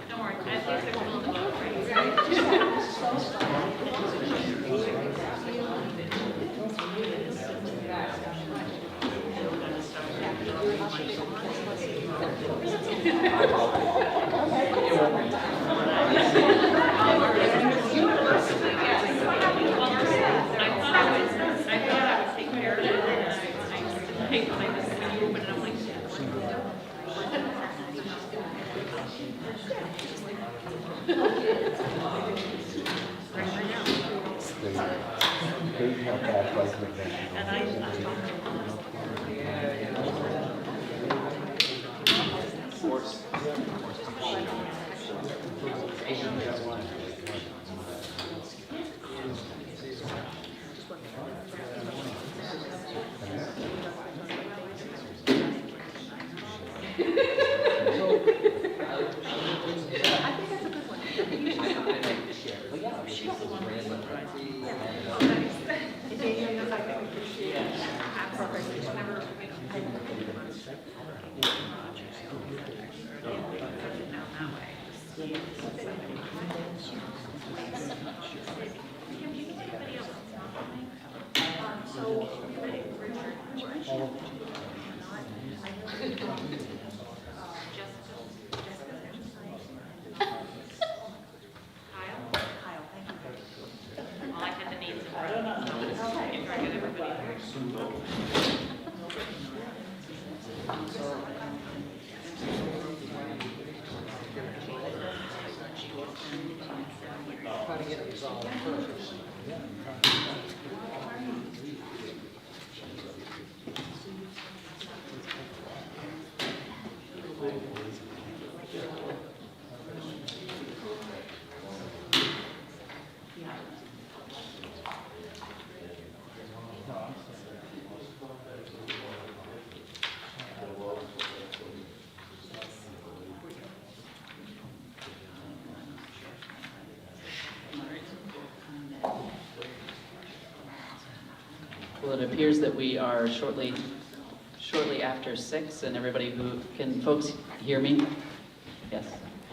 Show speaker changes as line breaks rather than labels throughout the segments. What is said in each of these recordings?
Don't worry, at least they're willing to vote, right? I thought I would take care of it, and I hate when I just open it, I'm like, and well, I had the names in front of me, so just can't forget everybody.
Try to get it resolved first.
Well, it appears that we are shortly after 6, and everybody who can, folks hear me? Yes.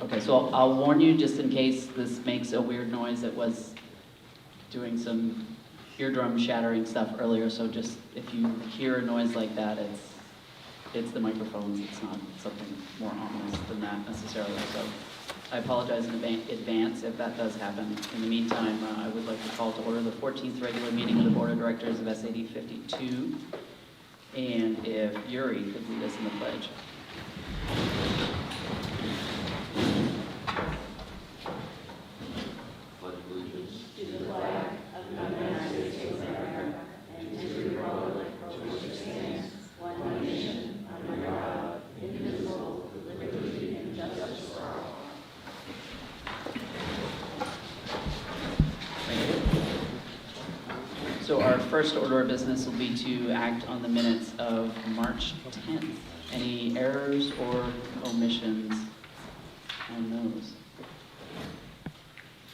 Okay, so I'll warn you just in case this makes a weird noise. It was doing some eardrum shattering stuff earlier, so just if you hear a noise like that, it's the microphones. It's not something more ominous than that necessarily. So I apologize in advance if that does happen. In the meantime, I would like to call to order the 14th regular meeting of the Board of Directors of SAD 52. And if Yuri could lead us in the pledge.
Pledge allegiance to the flag of the United States of America and to the republic for which it stands, one nation, under God, indivisible, with liberty and justice for all.
So our first order of business will be to act on the minutes of March 10th. Any errors or omissions on those?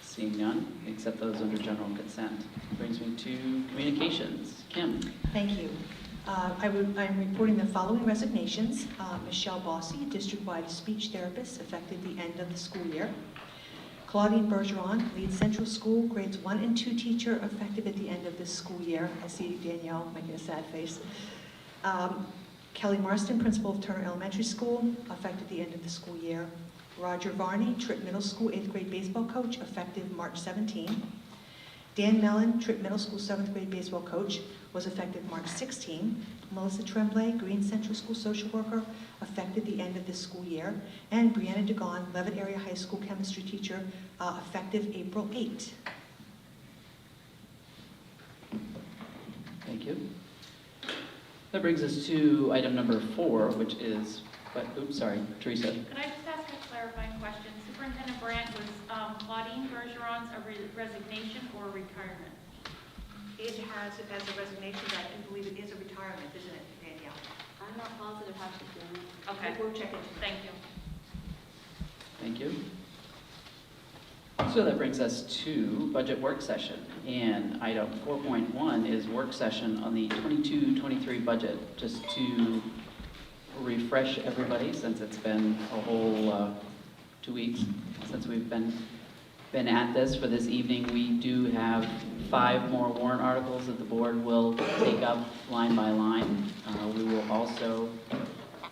Seeing none, except those under general consent. Brings me to communications. Kim.
Thank you. I'm reporting the following resignations. Michelle Bossy, district-wide speech therapist, effective the end of the school year. Claudine Bergeron, lead central school, grades 1 and 2 teacher, effective at the end of this school year. I see Danielle making a sad face. Kelly Marston, principal of Turner Elementary School, effective the end of the school year. Roger Varney, Tripp Middle School 8th grade baseball coach, effective March 17. Dan Mellon, Tripp Middle School 7th grade baseball coach, was effective March 16. Melissa Tremblay, Green Central School social worker, effective the end of this school year. And Brianna Dugan, Leavitt Area High School chemistry teacher, effective April 8.
Thank you. That brings us to item number 4, which is, oops, sorry, Teresa.
Could I just ask a clarifying question? Superintendent Brandt, was Claudine Bergeron's a resignation or a retirement?
It has it as a resignation, but I do believe it is a retirement, isn't it, Danielle?
I'm not positive how she's doing it.
Okay,
We'll check it.
thank you.
Thank you. So that brings us to budget work session. And item 4.1 is work session on the 22-23 budget. Just to refresh everybody, since it's been a whole 2 weeks since we've been at this. For this evening, we do have 5 more warrant articles that the board will take up line by line. We will also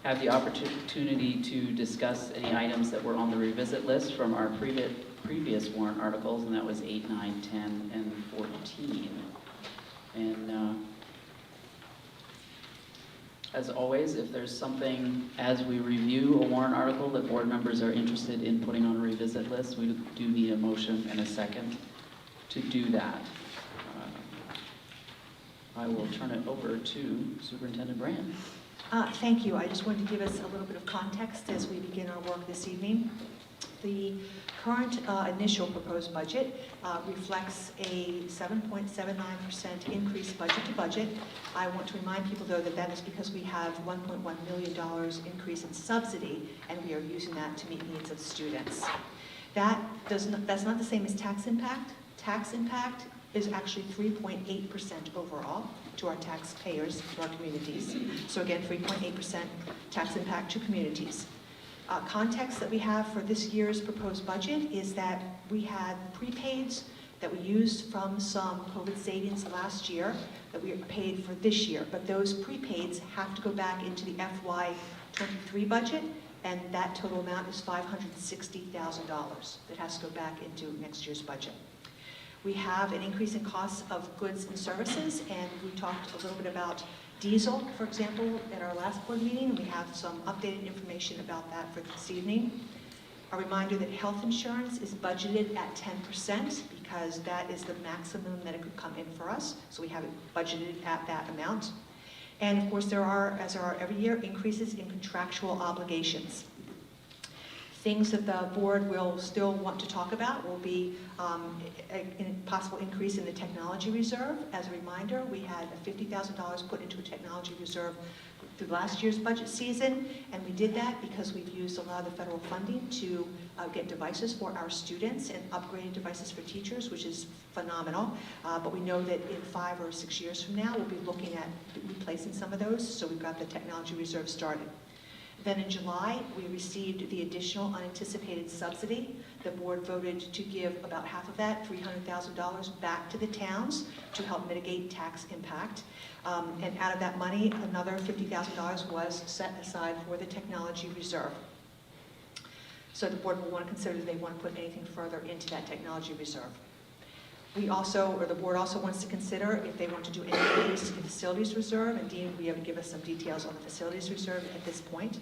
have the opportunity to discuss any items that were on the revisit list from our previous warrant articles, and that was 8, 9, 10, and 14. And as always, if there's something, as we review a warrant article that board members are interested in putting on a revisit list, we do need a motion and a second to do that. I will turn it over to Superintendent Brand.
Thank you. I just wanted to give us a little bit of context as we begin our work this evening. The current initial proposed budget reflects a 7.79% increase budget to budget. I want to remind people, though, that that is because we have $1.1 million increase in subsidy, and we are using that to meet needs of students. That's not the same as tax impact. Tax impact is actually 3.8% overall to our taxpayers, to our communities. So again, 3.8% tax impact to communities. Context that we have for this year's proposed budget is that we had prepaids that we used from some COVID savings last year that we paid for this year, but those prepaids have to go back into the FY23 budget, and that total amount is $560,000 that has to go back into next year's budget. We have an increase in costs of goods and services, and we talked a little bit about diesel, for example, at our last board meeting. We have some updated information about that for this evening. A reminder that health insurance is budgeted at 10% because that is the maximum that it could come in for us. So we have it budgeted at that amount. And of course, there are, as there are every year, increases in contractual obligations. Things that the board will still want to talk about will be a possible increase in the technology reserve. As a reminder, we had $50,000 put into a technology reserve through last year's budget season, and we did that because we've used a lot of the federal funding to get devices for our students and upgraded devices for teachers, which is phenomenal. But we know that in 5 or 6 years from now, we'll be looking at replacing some of those, so we've got the technology reserve started. Then in July, we received the additional unanticipated subsidy. The board voted to give about half of that, $300,000, back to the towns to help mitigate tax impact. And out of that money, another $50,000 was set aside for the technology reserve. So the board will want to consider if they want to put anything further into that technology reserve. We also, or the board also wants to consider if they want to do any increase in the facilities reserve, and Dean will be able to give us some details on the facilities reserve at this point.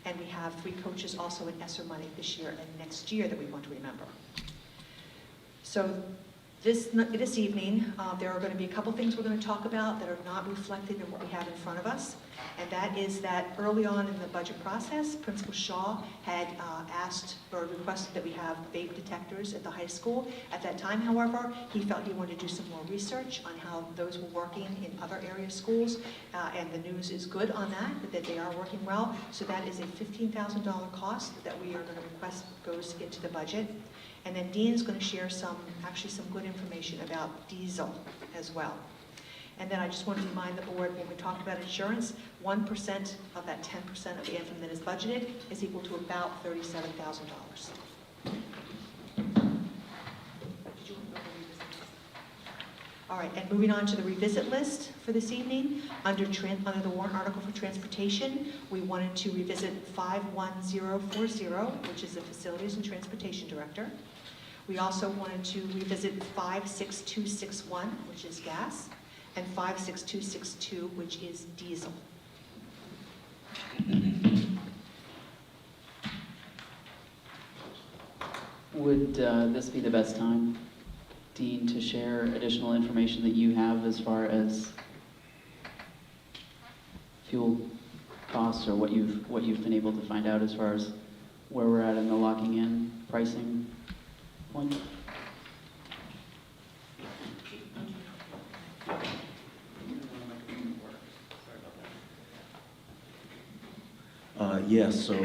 And we have 3 coaches also in ESSER money this year and next year that we want to remember. So this evening, there are going to be a couple things we're going to talk about that are not reflected in what we have in front of us. And that is that early on in the budget process, Principal Shaw had asked or requested that we have vape detectors at the high school. At that time, however, he felt he wanted to do some more research on how those were working in other area schools. And the news is good on that they are working well. So that is a $15,000 cost that we are going to request goes into the budget. And then Dean's going to share some good information about diesel as well. And then I just want to remind the board, when we talked about insurance, 1% of that 10% of the Anthem that is budgeted is equal to about $37,000. All right, and moving on to the revisit list for this evening, under the warrant article for transportation, we wanted to revisit 51040, which is the Facilities and Transportation Director. We also wanted to revisit 56261, which is gas, and 56262, which is diesel.
Would this be the best time, Dean, to share additional information that you have as far as fuel costs, or what you've been able to find out as far as where we're at in the locking in pricing point?
Yes, so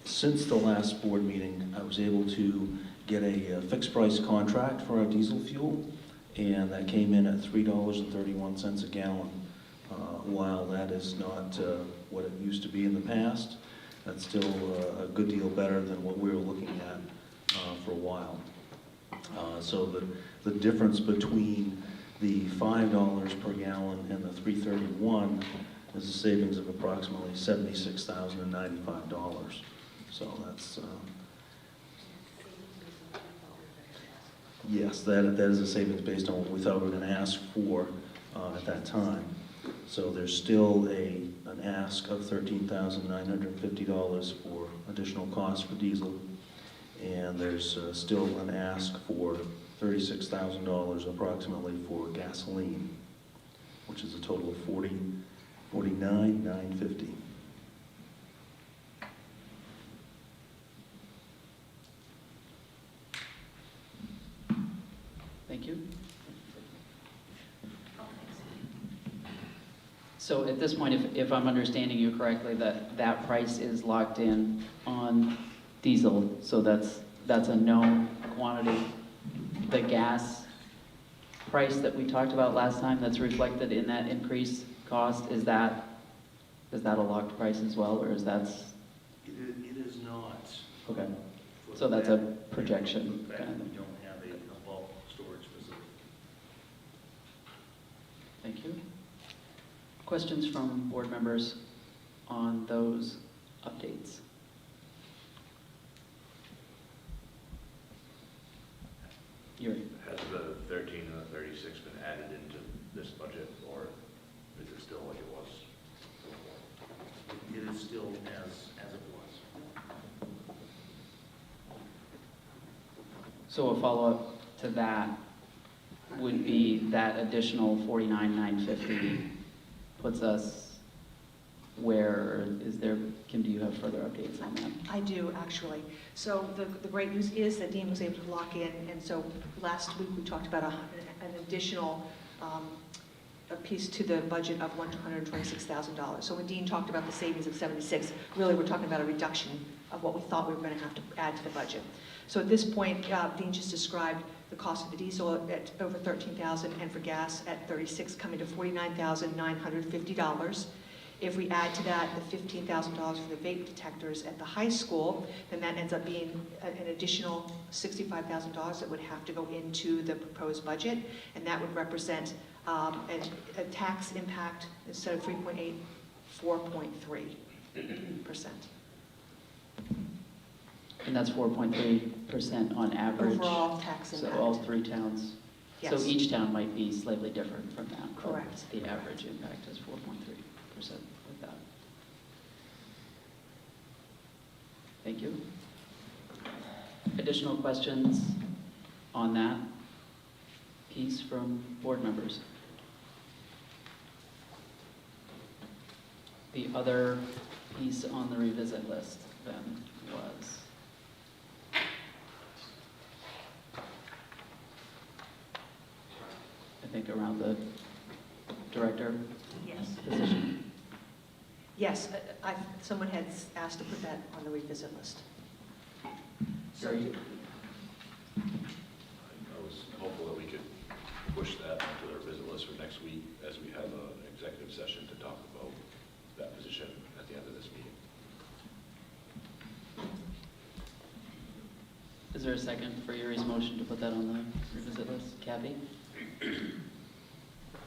since the last board meeting, I was able to get a fixed price contract for our diesel fuel, and that came in at $3.31 a gallon. While that is not what it used to be in the past, that's still a good deal better than what we were looking at for a while. So the difference between the $5 per gallon and the $3.31 is a savings of approximately $76,095. So that's yes, that is a savings based on what we thought we were going to ask for at that time. So there's still an ask of $13,950 for additional costs for diesel, and there's still an ask for $36,000 approximately for gasoline, which is a total of $49,950.
Thank you. So at this point, if I'm understanding you correctly, that price is locked in on diesel, so that's a known quantity. The gas price that we talked about last time, that's reflected in that increased cost, is that a locked price as well, or is that?
It is not.
Okay, so that's a projection
We
kind of thing.
don't have a bulk storage facility.
Thank you. Questions from board members on those updates? Yuri.
Has the 13 and the 36 been added into this budget, or is it still like it was before?
It is still as it was.
So a follow-up to that would be that additional $49,950 puts us where, is there, Kim, do you have further updates on that?
I do, actually. So the great news is that Dean was able to lock in, and so last week we talked about an additional a piece to the budget of $126,000. So when Dean talked about the savings of 76, really we're talking about a reduction of what we thought we were going to have to add to the budget. So at this point, Dean just described the cost of the diesel at over $13,000, and for gas at 36, coming to $49,950. If we add to that the $15,000 for the vape detectors at the high school, then that ends up being an additional $65,000 that would have to go into the proposed budget, and that would represent a tax impact, instead of 3.8, 4.3%.
And that's 4.3% on average?
Overall tax impact.
So all three towns?
Yes.
So each town might be slightly different from that? but
Correct.
The average impact is 4.3% with that. Thank you. Additional questions on that piece from board members? The other piece on the revisit list then was? I think around the director
Yes.
position.
Yes, someone had asked to put that on the revisit list. So
Very-
I was hopeful that we could push that onto the visit list for next week, as we have an executive session to talk about that position at the end of this meeting.
Is there a second for Yuri's motion to put that on the revisit list? Kathy?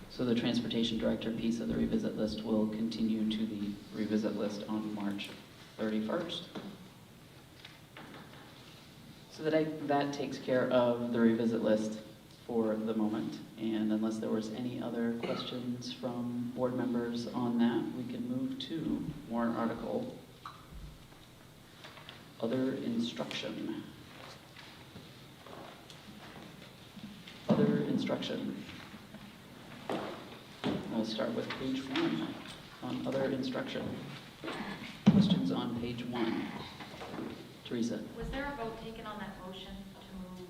So the transportation director piece of the revisit list will continue to the revisit list on March 31st. So that takes care of the revisit list for the moment. And unless there was any other questions from board members on that, we can move to warrant article, other instruction. Other instruction. We'll start with page 1 on other instruction. Questions on page 1? Teresa?
Was there a vote taken on that motion to move?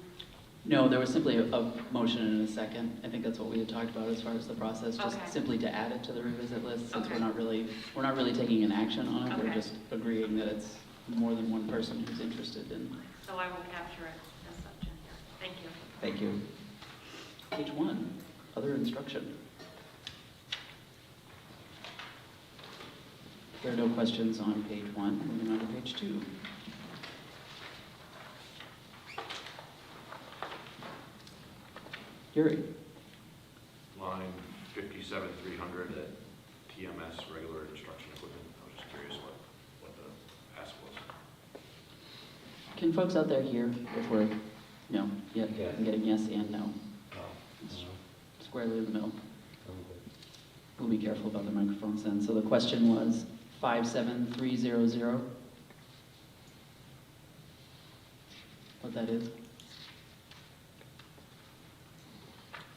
No, there was simply a motion and a second. I think that's what we had talked about as far as the process, just
Okay.
simply to add it to the revisit list, since
Okay.
we're not really taking an action on it. We're
Okay.
just agreeing that it's more than one person who's interested in.
So I will capture it as such.
Thank you. Page 1, other instruction. There are no questions on page 1. Moving on to page 2. Yuri.
Line 57,300 at TMS, regular instruction equipment. I was just curious what the ask was.
Can folks out there hear if we're, no, yeah,
Yes.
I'm getting yes and no, squarely in the middle. We'll be careful about the microphones then. So the question was 57300. What that is?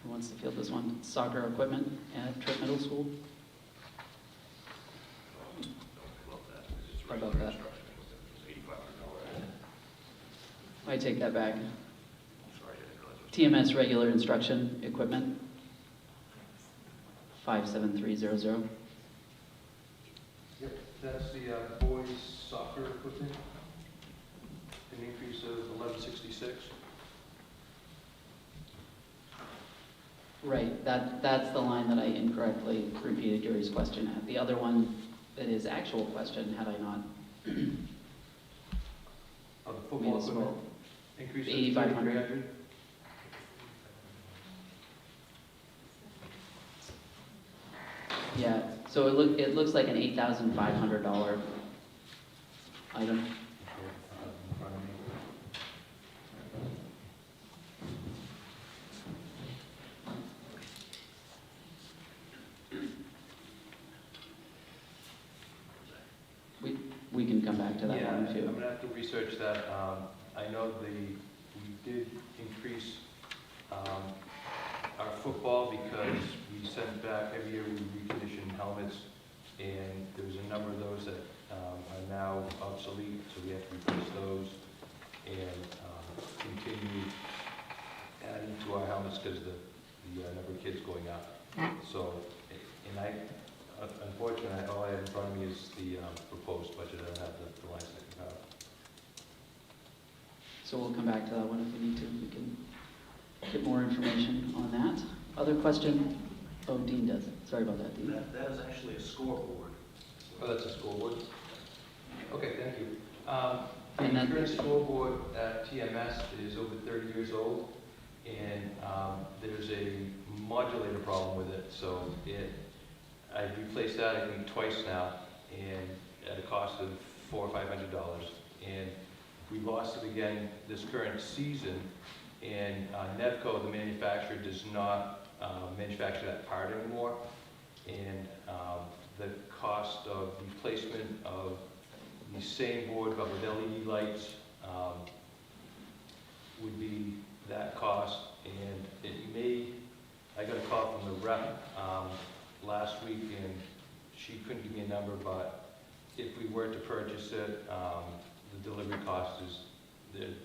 Who wants to field this one? Soccer equipment at Tripp Middle School?
Love that. It's
How about
regular
that?
instruction equipment. It's $8,500.
I take that back.
Sorry, I didn't realize it was.
TMS regular instruction equipment, 57300.
Yep, that's the boys soccer equipment, an increase of 1166.
Right, that's the line that I incorrectly repeated Gary's question at. The other one that is actual question, had I not
The
made
football
a small.
equipment, increase of
8,500.
3,300.
Yeah, so it looks like an $8,500 item.
In front of me.
We can come back to that
Yeah,
one
I'm
too.
gonna have to research that. I know we did increase our football because we sent back, every year we recondition helmets, and there's a number of those that are now obsolete, so we have to replace those and continue adding to our helmets because the number of kids going up. So, and unfortunately, all I have in front of me is the proposed budget. I don't have the lines that come out.
So we'll come back to that one if we need to. We can get more information on that. Other question? Oh, Dean does. Sorry about that, Dean.
That is actually a scoreboard.
Oh, that's a scoreboard? Okay, thank you.
And
The
then-
current scoreboard at TMS is over 30 years old, and there's a modulator problem with it, so I've replaced that, I think, twice now, and at a cost of $400 or $500. And we lost it again this current season, and Nevco, the manufacturer, does not manufacture that part anymore. And the cost of replacement of the same board but with LED lights would be that cost. And it may, I got a call from the rep last week, and she couldn't give me a number, but if we were to purchase it, the delivery cost is,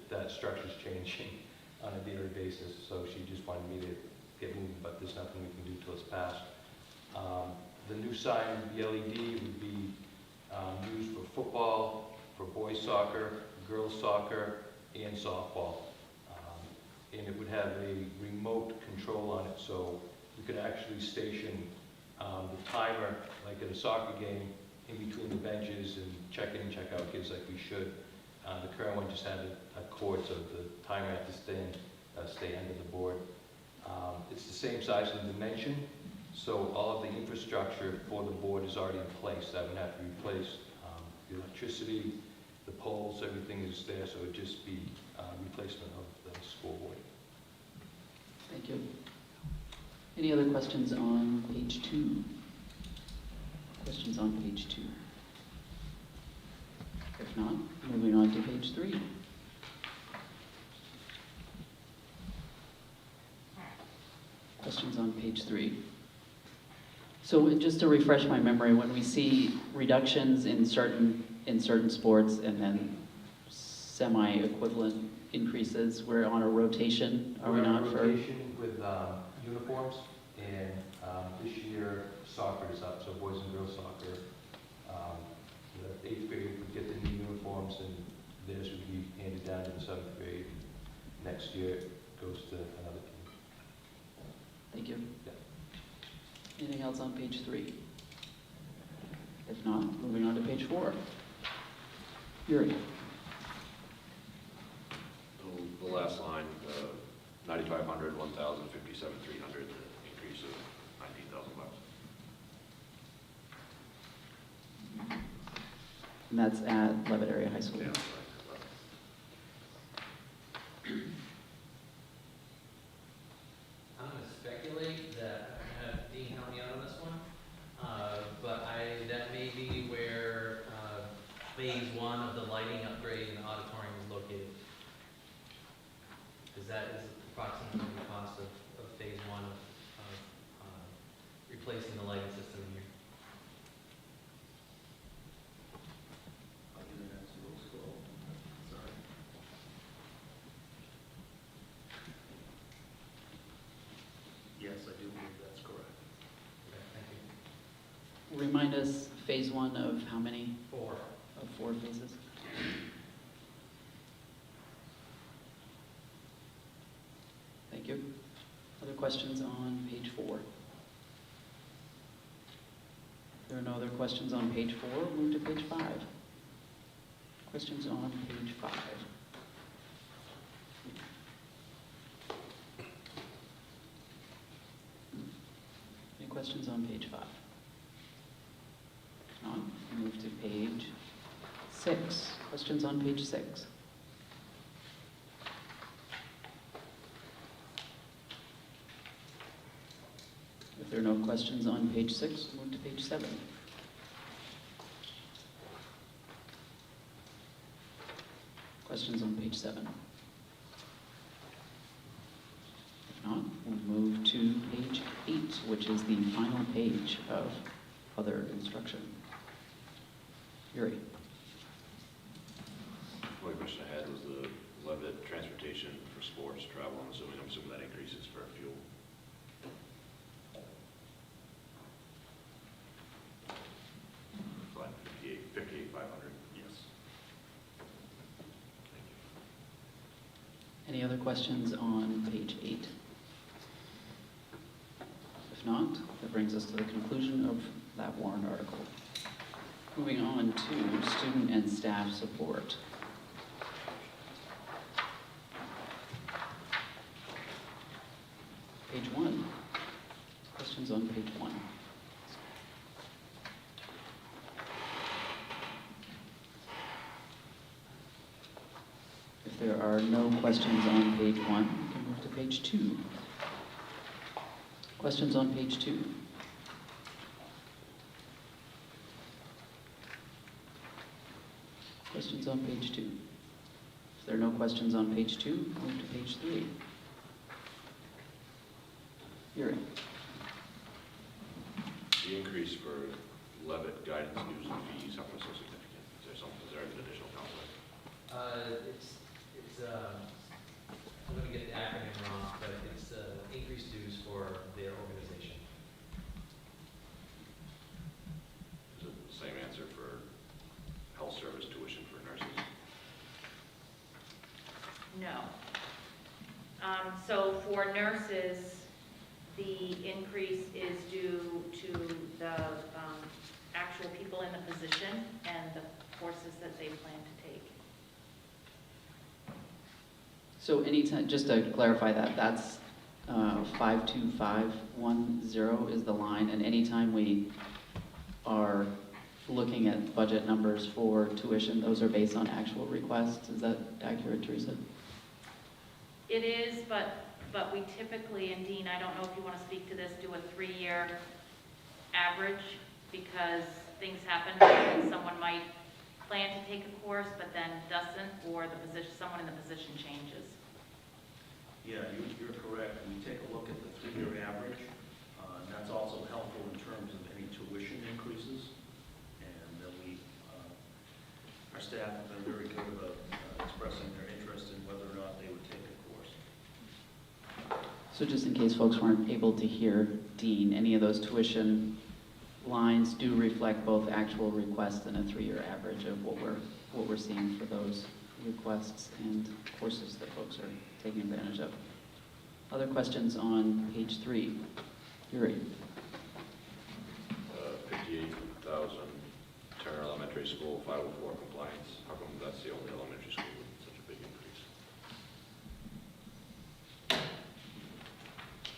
that structure's changing on a daily basis, so she just wanted me to get moving, but there's nothing we can do till it's passed. The new sign, the LED, would be used for football, for boys soccer, girls soccer, and softball. And it would have a remote control on it, so you could actually station the timer, like at a soccer game, in between the benches and check in and check out kids like we should. The current one just had a cord, so the timer had to stay under the board. It's the same size and dimension, so all of the infrastructure for the board is already in place. I would have to replace the electricity, the poles, everything is there, so it would just be replacement of the scoreboard.
Thank you. Any other questions on page 2? Questions on page 2? If not, moving on to page 3. Questions on page 3. So just to refresh my memory, when we see reductions in certain sports and then semi-equivalent increases, we're on a rotation, are we
We're on
not?
a
For
rotation with uniforms, and this year soccer is up, so boys and girls soccer. The 8th grade would get the new uniforms, and theirs would be handed down to the 7th grade next year. goes to another team.
Thank you.
Yeah.
Anything else on page 3? If not, moving on to page 4. Yuri.
The last line, 9,500, 1,000, 57, 300, increase of $19,000.
And that's at Levitt Area High School.
Yeah.
I'm going to speculate that, I'm going to have Dean help me out on this one, but that may be where phase 1 of the lighting upgrade in the auditorium is located. Because that is approximately the cost of phase 1 of replacing the lighting system here.
Yes, I do believe that's correct.
Okay, thank you.
Remind us, phase 1 of how many?
4.
Of 4 phases? Thank you. Other questions on page 4? If there are no other questions on page 4, we'll move to page 5. Questions on page 5? Any questions on page 5? If not, we'll move to page 6. Questions on page 6? If there are no questions on page 6, we'll move to page 7. Questions on page 7? If not, we'll move to page 8, which is the final page of other instruction. Yuri.
The only question I had was the Levitt transportation for sports travel. I'm assuming that increases for fuel. Fine, 58,500. Yes. Thank you.
Any other questions on page 8? If not, that brings us to the conclusion of that warrant article. Moving on to student and staff support. Page 1. Questions on page 1? If there are no questions on page 1, we can move to page 2. Questions on page 2? Questions on page 2? If there are no questions on page 2, move to page 3. Yuri.
The increase for Levitt guidance dues and fees, how come so significant? Is there an additional conflict?
I'm going to get the acronym wrong, but it's increased dues for their organization.
Is it the same answer for health service tuition for nurses?
No. So for nurses, the increase is due to the actual people in the position and the courses that they plan to take.
So anytime, just to clarify that, that's 52510 is the line, and anytime we are looking at budget numbers for tuition, those are based on actual requests. Is that accurate, Teresa?
It is, but we typically, and Dean, I don't know if you want to speak to this, do a 3-year average, because things happen, and someone might plan to take a course, but then doesn't, or someone in the position changes.
Yeah, you're correct. We take a look at the 3-year average. And that's also helpful in terms of any tuition increases. And our staff have been very good about expressing their interest in whether or not they would take a course.
So just in case folks weren't able to hear Dean, any of those tuition lines do reflect both actual requests and a 3-year average of what we're seeing for those requests and courses that folks are taking advantage of. Other questions on page 3? Yuri?
58,000, Turner Elementary School, 504 compliance. How come that's the only elementary school with such a big increase?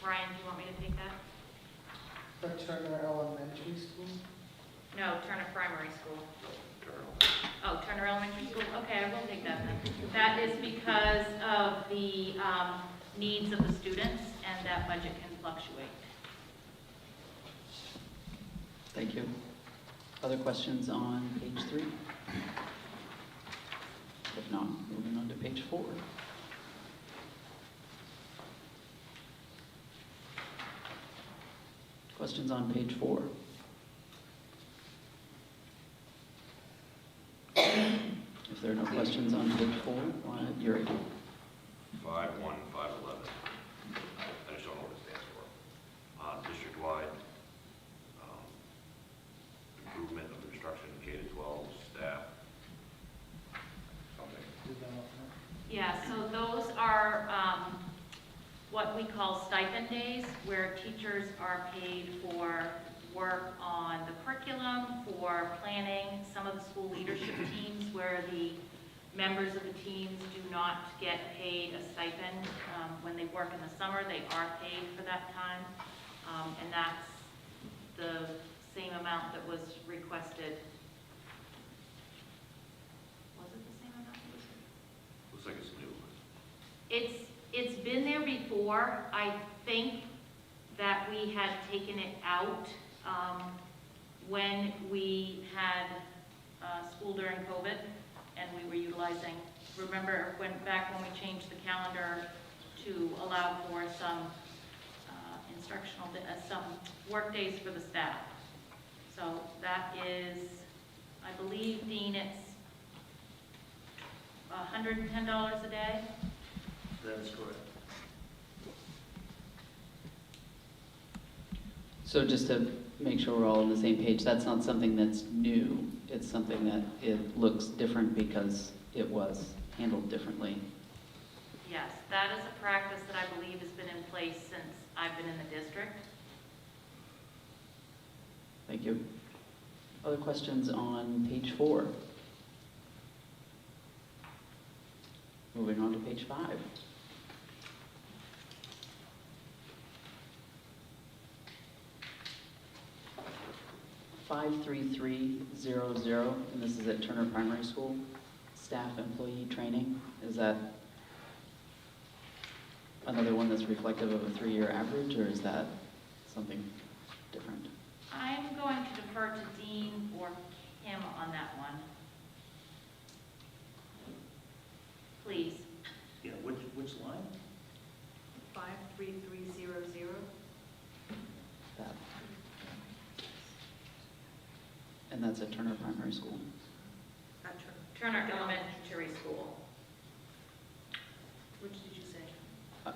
Brian, do you want me to take that?
For Turner Elementary School?
No, Turner Primary School.
Turner.
Oh, Turner Elementary School, okay, I will take that then. That is because of the needs of the students, and that budget can fluctuate.
Thank you. Other questions on page 3? If not, moving on to page 4. Questions on page 4? If there are no questions on page 4, Yuri?
5-1, 5-11. I just don't know what it stands for. District-wide, improvement of instruction, K-12 staff, something.
Development.
Yeah, so those are what we call stipend days, where teachers are paid for work on the curriculum, for planning some of the school leadership teams where the members of the teams do not get paid a stipend. When they work in the summer, they are paid for that time. And that's the same amount that was requested. Was it the same amount that was requested?
Looks like it's new.
It's been there before. I think that we had taken it out when we had school during COVID, and we were utilizing, remember back when we changed the calendar to allow for some instructional, some work days for the staff. So that is, I believe, Dean, it's $110 a day.
That is correct.
So just to make sure we're all on the same page, that's not something that's new. It's something that it looks different because it was handled differently.
Yes, that is a practice that I believe has been in place since I've been in the district.
Thank you. Other questions on page 4? Moving on to page 5. $53300, and this is at Turner Primary School, staff employee training. Is that another one that's reflective of a 3-year average, or is that something different?
I'm going to defer to Dean or Kim on that one. Please.
Yeah, which line?
53300.
That. And that's at Turner Primary School.
Turner Elementary School.
Which did you say?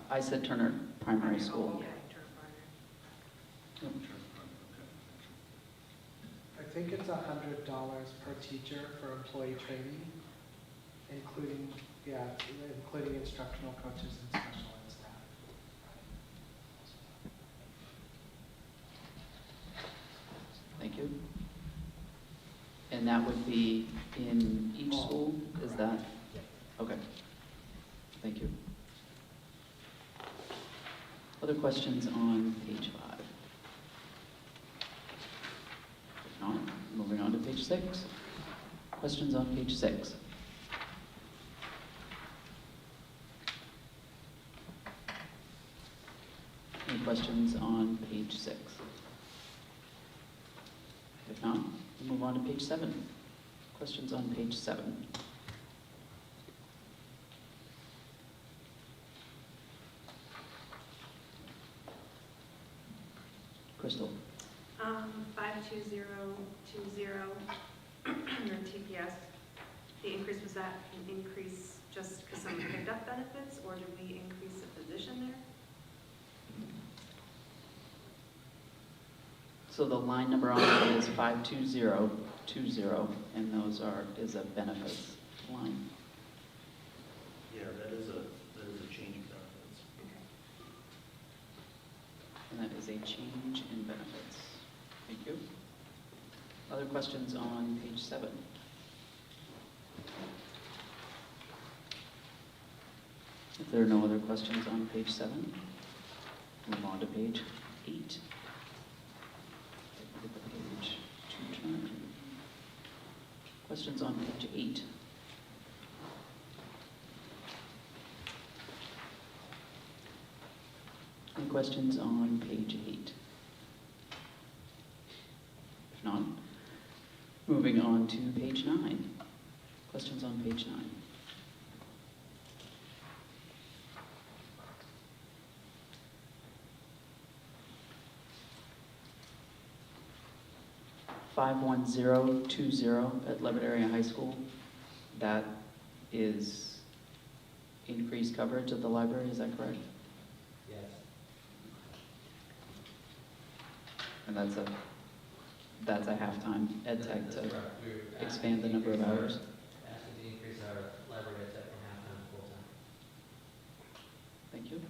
I said Turner Primary School.
Okay, Turner Primary.
Yep.
I think it's $100 per teacher for employee training, including instructional coaches and special ed staff.
Thank you. And that would be in each school, is that? Okay. Thank you. Other questions on page 5? If not, moving on to page 6. Questions on page 6? Any questions on page 6? If not, we'll move on to page 7. Questions on page 7? Crystal?
52020, your TPS, the increase, was that an increase just because someone picked up benefits, or did we increase the position there?
So the line number on it is 52020, and is a benefits line.
Yeah, that is a change of benefits.
is a change in benefits. Thank you. Other questions on page 7? If there are no other questions on page 7, move on to page 8. Look at the page to turn. Questions on page 8? Any questions on page 8? If not, moving on to page 9. Questions on page 9? $51020 at Levitt Area High School. That is increased coverage of the library, is that correct?
Yes.
And that's a half-time ed tech
That's
to
correct. We're
expand the number of hours.
asking to increase our library ed tech from half-time to full-time.
Thank you.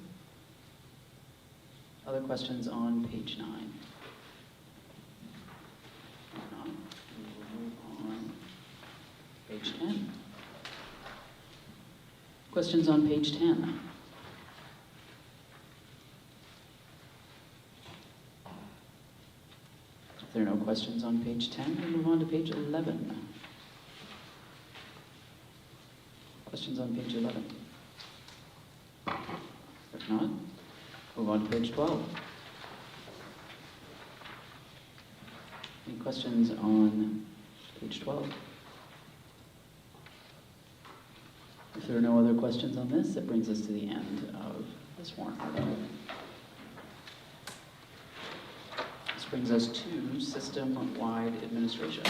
Other questions on page 9? If not, we will move on. Page 10. Questions on page 10? If there are no questions on page 10, we move on to page 11. Questions on page 11? If not, move on to page 12. Any questions on page 12? If there are no other questions on this, that brings us to the end of this warrant article. This brings us to system-wide administration.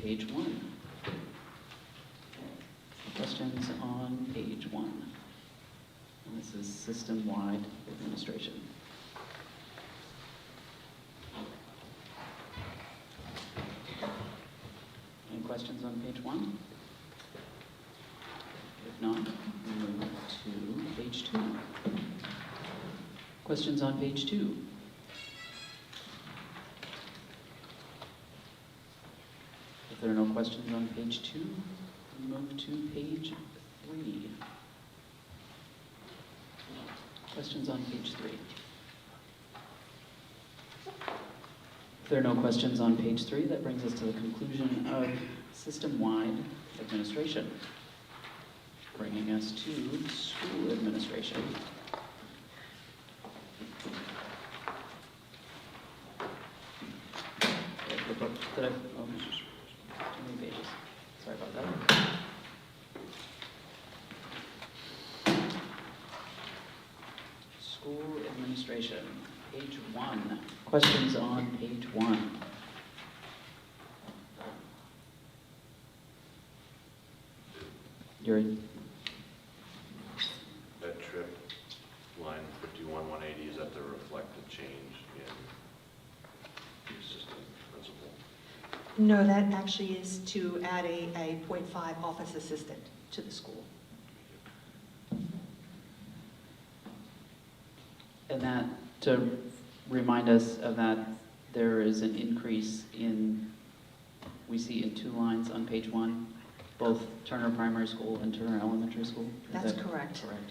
Page 1. Questions on page 1. And this is system-wide administration. Any questions on page 1? If not, we move to page 2. Questions on page 2? If there are no questions on page 2, we move to page 3. Questions on page 3? If there are no questions on page 3, that brings us to the conclusion of system-wide administration, bringing us to school administration. Did I, oh, too many pages. Sorry about that. School administration, page 1. Questions on page 1? Yuri?
That trip, line 51-180, is that to reflect the change in assistant principal?
No, that actually is to add a .5 office assistant to the school.
And that, to remind us of that, there is an increase in, we see in 2 lines on page 1, both Turner Primary School and Turner Elementary School? Is
That's
that
correct.
Correct.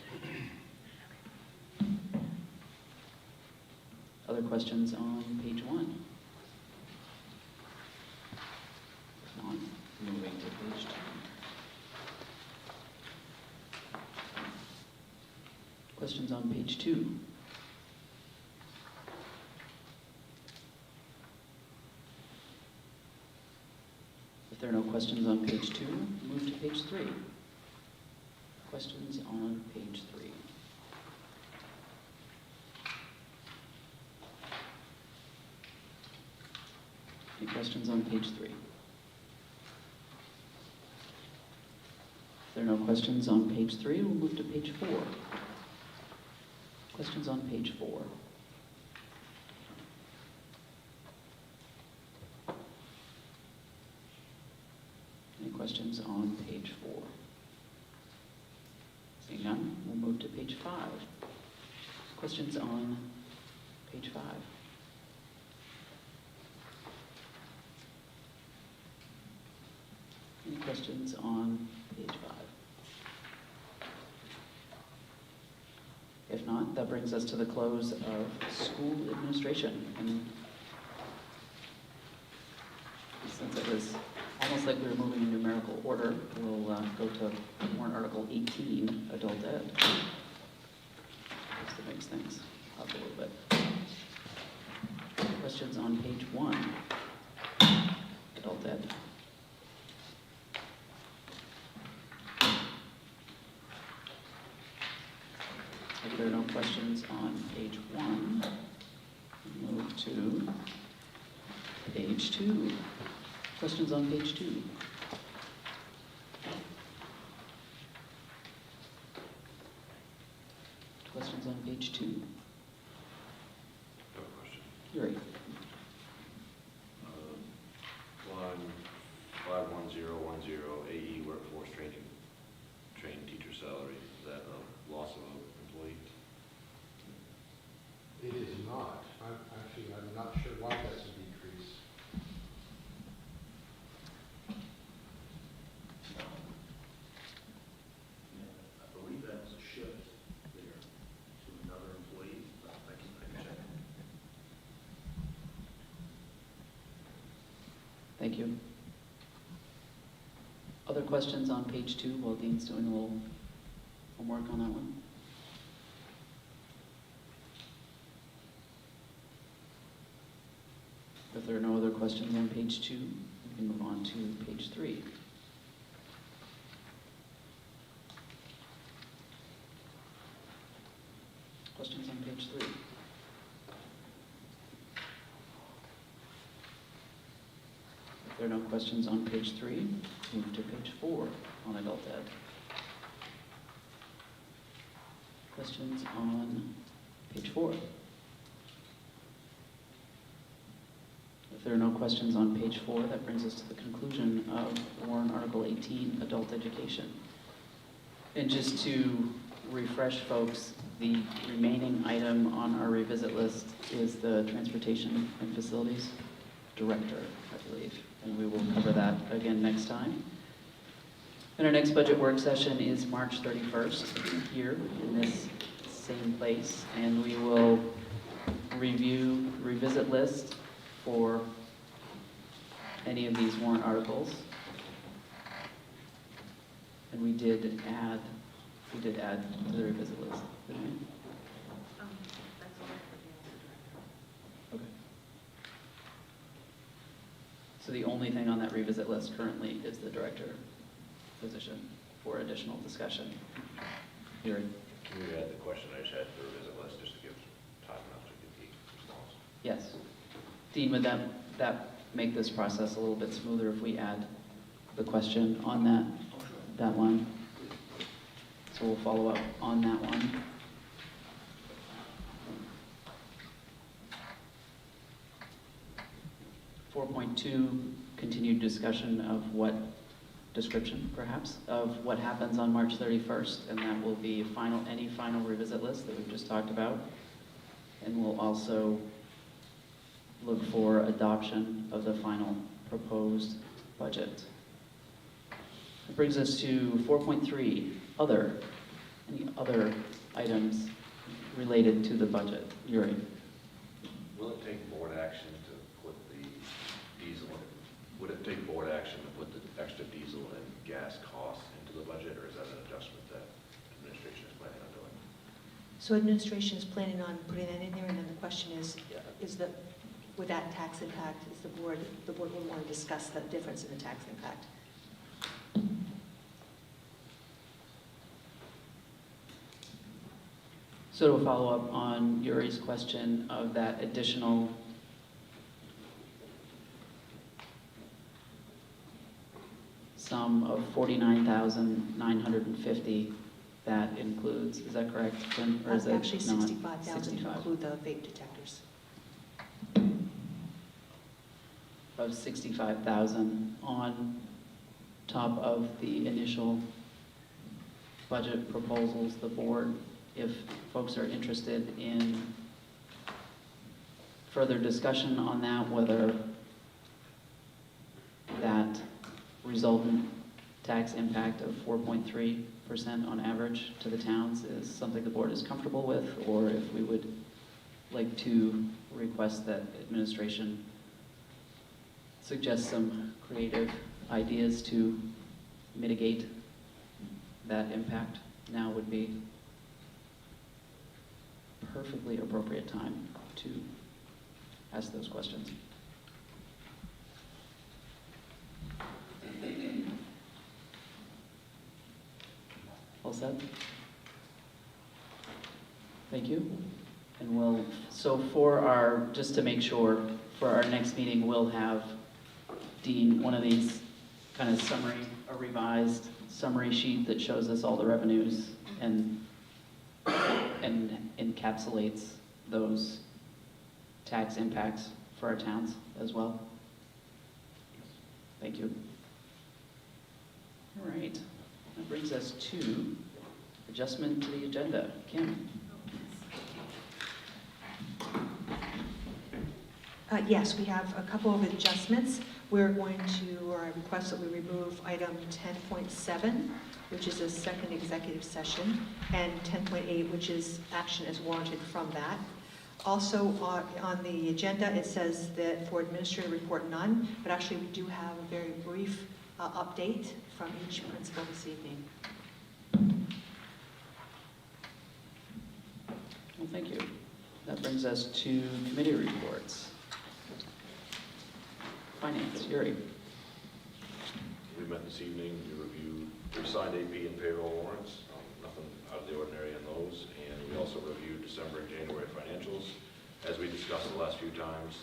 Other questions on page 1? If not, moving to page 2. Questions on page 2? If there are no questions on page 2, move to page 3. Questions on page 3? Any questions on page 3? If there are no questions on page 3, we'll move to page 4. Questions on page 4? Any questions on page 4? move to page 5. Questions on page 5? Any questions on page 5? If not, that brings us to the close of school administration. And since it was almost like we were moving in numerical order, we'll go to warrant article 18, adult ed. Just to mix things up a little bit. Questions on page 1, adult ed. If there are no questions on page 1, move to page 2. Questions on page 2? Questions on page 2?
No question.
Yuri?
Line 51010, AE workforce training, trained teacher salary, is that a loss of an employee?
It is not. I'm not sure why that's a decrease.
I believe that was a shift there to another employee, but I can check.
Thank you. Other questions on page 2 while Dean's doing a little homework on that one? If there are no other questions on page 2, we can move on to page 3. Questions on page 3? If there are no questions on page 3, move to page 4 on adult ed. Questions on page 4? If there are no questions on page 4, that brings us to the conclusion of warrant article 18, adult education. And just to refresh folks, the remaining item on our revisit list is the transportation and facilities director, I believe. And we will cover that again next time. And our next budget work session is March 31st here in this same place. And we will review the revisit list for any of these warrant articles. And we did add to the revisit list, didn't we?
That's all for the
Okay. So the only thing on that revisit list currently is the director position for additional discussion. Yuri?
Can we add the question I just had for the visit list, just to give time enough to get the response?
Yes. Dean, would that make this process a little bit smoother if we add the question on that one? So we'll follow up on that one. .2, continued discussion of what description, perhaps, of what happens on March 31st, and that will be any final revisit list that we've just talked about. And we'll also look for adoption of the final proposed budget. That brings us to 4.3, other. Any other items related to the budget? Yuri?
Will it take board action to put the diesel, would it take board action to put the extra diesel and gas costs into the budget, or is that an adjustment that administration is planning on doing?
So administration is planning on putting that in there, and then the question is with that tax impact, is the board will want to discuss the difference in the tax impact.
So to follow up on Yuri's question of that additional sum of $49,950, that includes, is that correct, Kim? Or is it
Actually,
not?
$65,000 to include the vape detectors.
Of $65,000 on top of the initial budget proposals, the board, if folks are interested in further discussion on that, whether that resultant tax impact of 4.3% on average to the towns is something the board is comfortable with, or if we would like to request that administration suggest some creative ideas to mitigate that impact. Now would be perfectly appropriate time to ask those questions. All set? Thank you. And we'll, so for our, just to make sure, for our next meeting, we'll have Dean, one of these kind of summary, a revised summary sheet that shows us all the revenues and encapsulates those tax impacts for our towns as well. Thank you. All right, that brings us to adjustment to the agenda. Kim?
Yes, we have a couple of adjustments. We're going to, or I request that we remove item 10.7, which is a second executive session, and 10.8, which is action as warranted from that. Also, on the agenda, it says that for administrative report, none, but actually we do have a very brief update from each principal this evening.
Well, thank you. That brings us to committee reports. Finance, Yuri.
We met this evening, we signed AP and payroll warrants, nothing out of the ordinary in those, and we also reviewed December and January financials. As we discussed the last few times,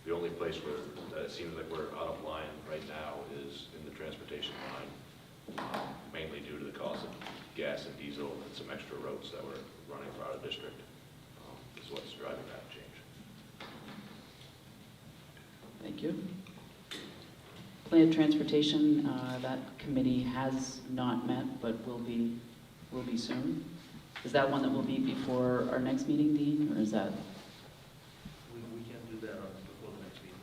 the only place where it seems like we're out of line right now is in the transportation line, mainly due to the cost of gas and diesel and some extra roads that we're running for out of district, is what's driving that change.
Thank you. Planned transportation, that committee has not met, but will be soon. Is that one that will be before our next meeting, Dean, or is that?
We can do that before the next meeting.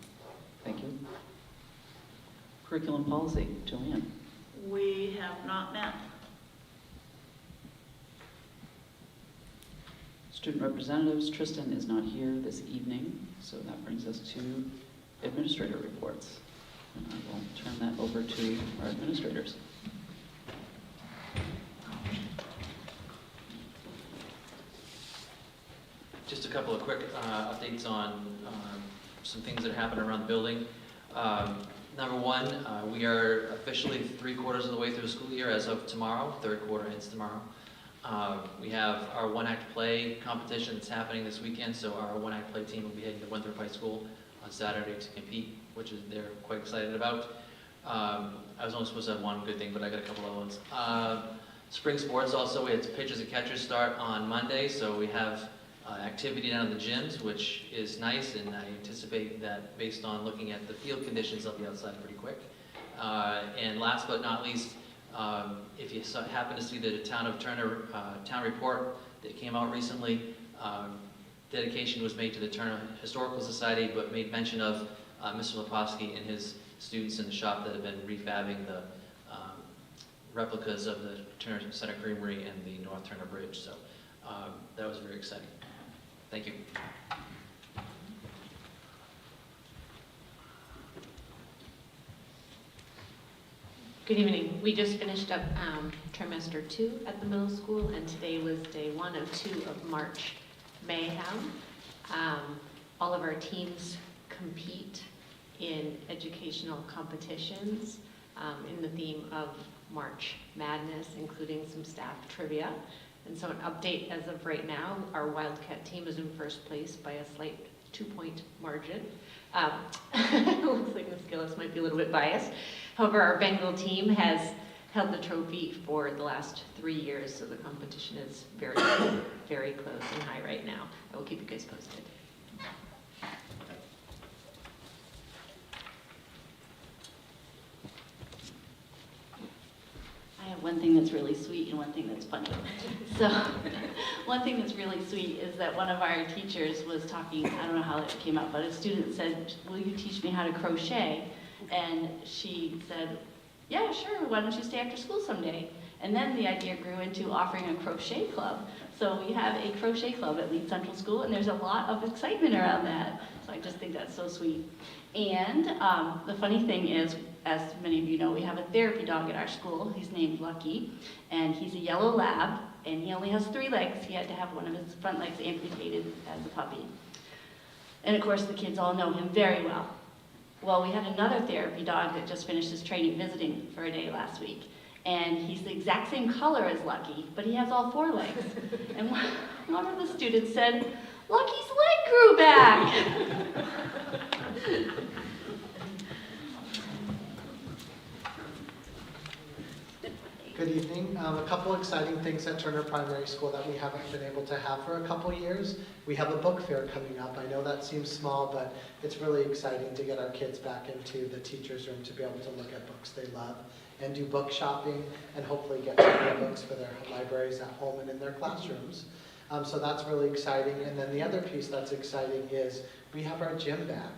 Thank you. Curriculum policy, Joanne.
We have not met.
Student representatives, Tristan is not here this evening, so that brings us to administrator reports. And I will turn that over to our administrators.
Just a couple of quick updates on some things that happened around the building. Number one, we are officially 3/4 of the way through the school year as of tomorrow. Third quarter ends tomorrow. We have our one-act play competition that's happening this weekend, so our one-act play team will be heading to Winthrop High School on Saturday to compete, which is they're quite excited about. I was only supposed to have one good thing, but I got a couple other ones. Spring sports also, we had pitchers and catchers start on Monday, so we have activity down in the gyms, which is nice, and I anticipate that based on looking at the field conditions, they'll be outside pretty quick. And last but not least, if you happen to see the Town of Turner town report that came out recently, dedication was made to the Turner Historical Society, but made mention of Mr. Leposki and his students in the shop that have been refabbing the replicas of the Turner Center Creamery and the North Turner Bridge. So that was very exciting. Thank you.
Good evening. We just finished up trimester 2 at the middle school, and today was day 1 of 2 of March Mayhem. All of our teams compete in educational competitions in the theme of March Madness, including some staff trivia. And so an update as of right now, our Wildcat team is in first place by a slight 2-point margin. Looks like Ms. Gillis might be a little bit biased. However, our Bengal team has held the trophy for the last 3 years, so the competition is very, very close and high right now. I will keep you guys posted.
I have one thing that's
that's really sweet and one thing that's funny. So, one thing that's really sweet is that one of our teachers was talking, I don't know how it came up, but a student said, will you teach me how to crochet? And she said, yeah, sure, why don't you stay after school someday? And then the idea grew into offering a crochet club. So we have a crochet club at Leeds Central School, and there's a lot of excitement around that. So I just think that's so sweet. And the funny thing is, as many of you know, we have a therapy dog at our school. He's named Lucky, and he's a yellow lab, and he only has 3 legs. He had to have one of his front legs amputated as a puppy. And of course, the kids all know him very well. Well, we had another therapy dog that just finished his training visiting for a day last week. And he's the exact same color as Lucky, but he has all 4 legs. And one of the students said, Lucky's leg grew back.
Good evening. A couple exciting things at Turner Primary School that we haven't been able to have for a couple years. We have a book fair coming up. I know that seems small, but it's really exciting to get our kids back into the teacher's room to be able to look at books they love and do book shopping and hopefully get some more books for their libraries at home and in their classrooms. So that's really exciting. And then the other piece that's exciting is we have our gym back.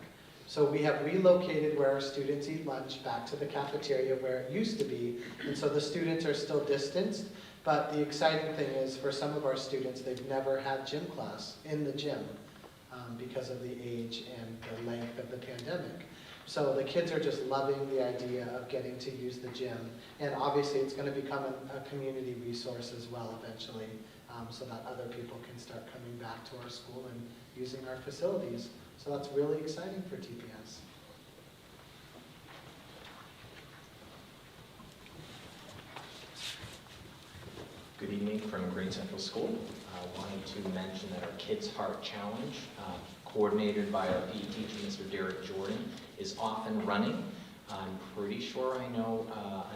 So we have relocated where our students eat lunch back to the cafeteria where it used to be. And so the students are still distanced. But the exciting thing is for some of our students, they've never had gym class in the gym because of the age and the length of the pandemic. So the kids are just loving the idea of getting to use the gym. And obviously it's going to become a community resource as well eventually, so that other people can start coming back to our school and using our facilities. So that's really exciting for TPS.
Good evening from Green Central School. I wanted to mention that our Kids Heart Challenge, coordinated by our PE teacher, Mr. Derek Jordan, is off and running. I'm pretty sure I know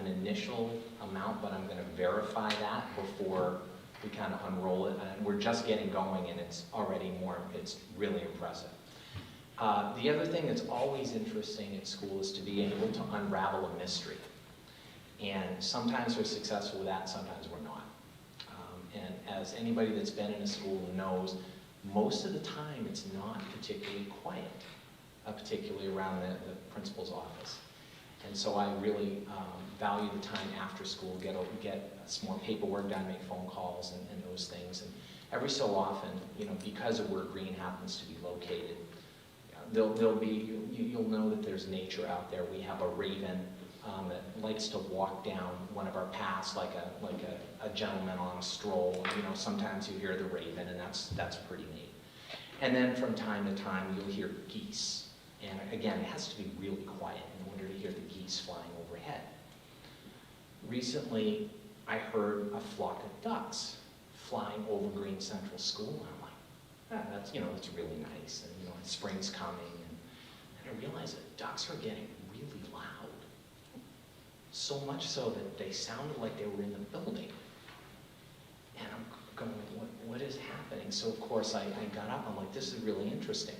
an initial amount, but I'm going to verify that before we kind of unroll it. And we're just getting going, and it's already it's really impressive. The other thing that's always interesting at school is to be able to unravel a mystery. And sometimes we're successful with that, sometimes we're not. And as anybody that's been in a school knows, most of the time it's not particularly quiet, particularly around the principal's office. And so I really value the time after school, get some more paperwork done, make phone calls and those things. And every so often, because of where Green happens to be located, you'll know that there's nature out there. We have a raven that likes to walk down one of our paths like a gentleman on a stroll. Sometimes you hear the raven, and that's pretty neat. And then from time to time, you'll hear geese. And again, it has to be really quiet in order to hear the geese flying overhead. Recently, I heard a flock of ducks flying over Green Central School. And I'm like, that's really nice. And spring's coming. And I realized that ducks are getting really loud. So much so that they sounded like they were in the building. And I'm going, what is happening? So of course I got up, I'm like, this is really interesting.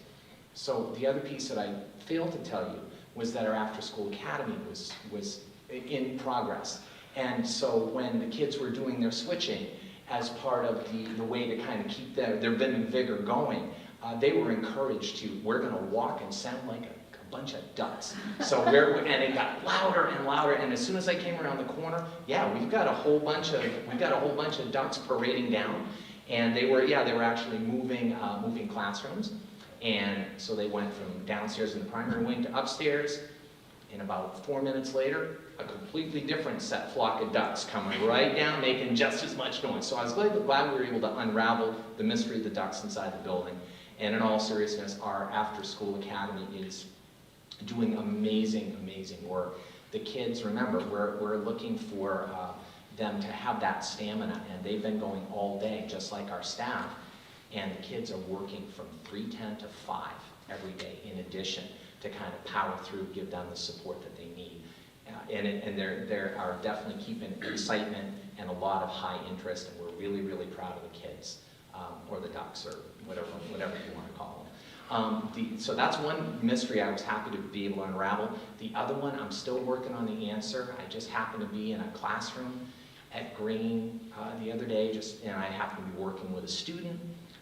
So the other piece that I failed to tell you was that our after-school academy was in progress. And so when the kids were doing their switching, as part of the way to kind of keep their vim and vigor going, they were encouraged to, we're going to walk and sound like a bunch of ducks. So and it got louder and louder, and as soon as I came around the corner, yeah, we've got a whole bunch of ducks parading down, and they were actually moving classrooms, and so they went from downstairs in the primary wing to upstairs, and about 4 minutes later, a completely different flock of ducks coming right down, making just as much noise. So I was glad we were able to unravel the mystery of the ducks inside the building. And in all seriousness, our after-school academy is doing amazing, amazing work. The kids, remember, we're looking for them to have that stamina, and they've been going all day, just like our staff. And the kids are working from 3:10 to 5 every day, in addition to kind of power through, give them the support that they need. And they are definitely keeping excitement and a lot of high interest, and we're really, really proud of the kids, or the ducks, or whatever you want to call them. So that's one mystery I was happy to be able to unravel. The other one, I'm still working on the answer. I just happened to be in a classroom at Green the other day, and I happened to be working with a student,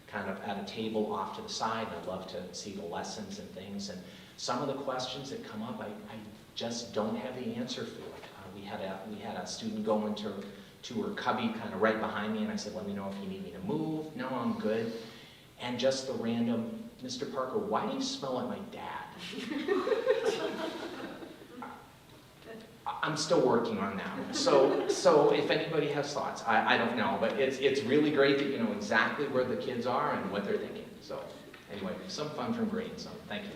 kind of at a table off to the side, and I love to see the lessons and things. And some of the questions that come up, I just don't have the answer for it. We had a student go into her cubby kind of right behind me, and I said, let me know if you need me to move. No, I'm good. And just the random, Mr. Parker, why do you smell like my dad? I'm still working on that one. So if anybody has thoughts, I don't know, but it's really great that you know exactly where the kids are and what they're thinking. So anyway, some fun from Green, so thank you.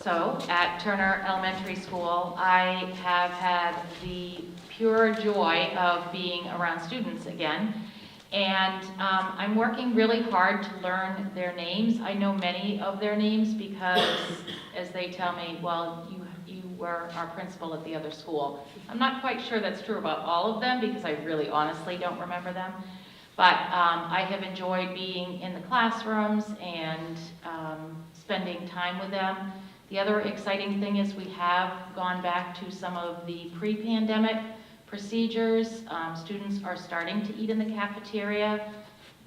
So, at Turner Elementary School, I have had the pure joy of being around students again. And I'm working really hard to learn their names. I know many of their names because, as they tell me, well, you were our principal at the other school. I'm not quite sure that's true about all of them because I really honestly don't remember them. But I have enjoyed being in the classrooms and spending time with them. The other exciting thing is we have gone back to some of the pre-pandemic procedures. Students are starting to eat in the cafeteria.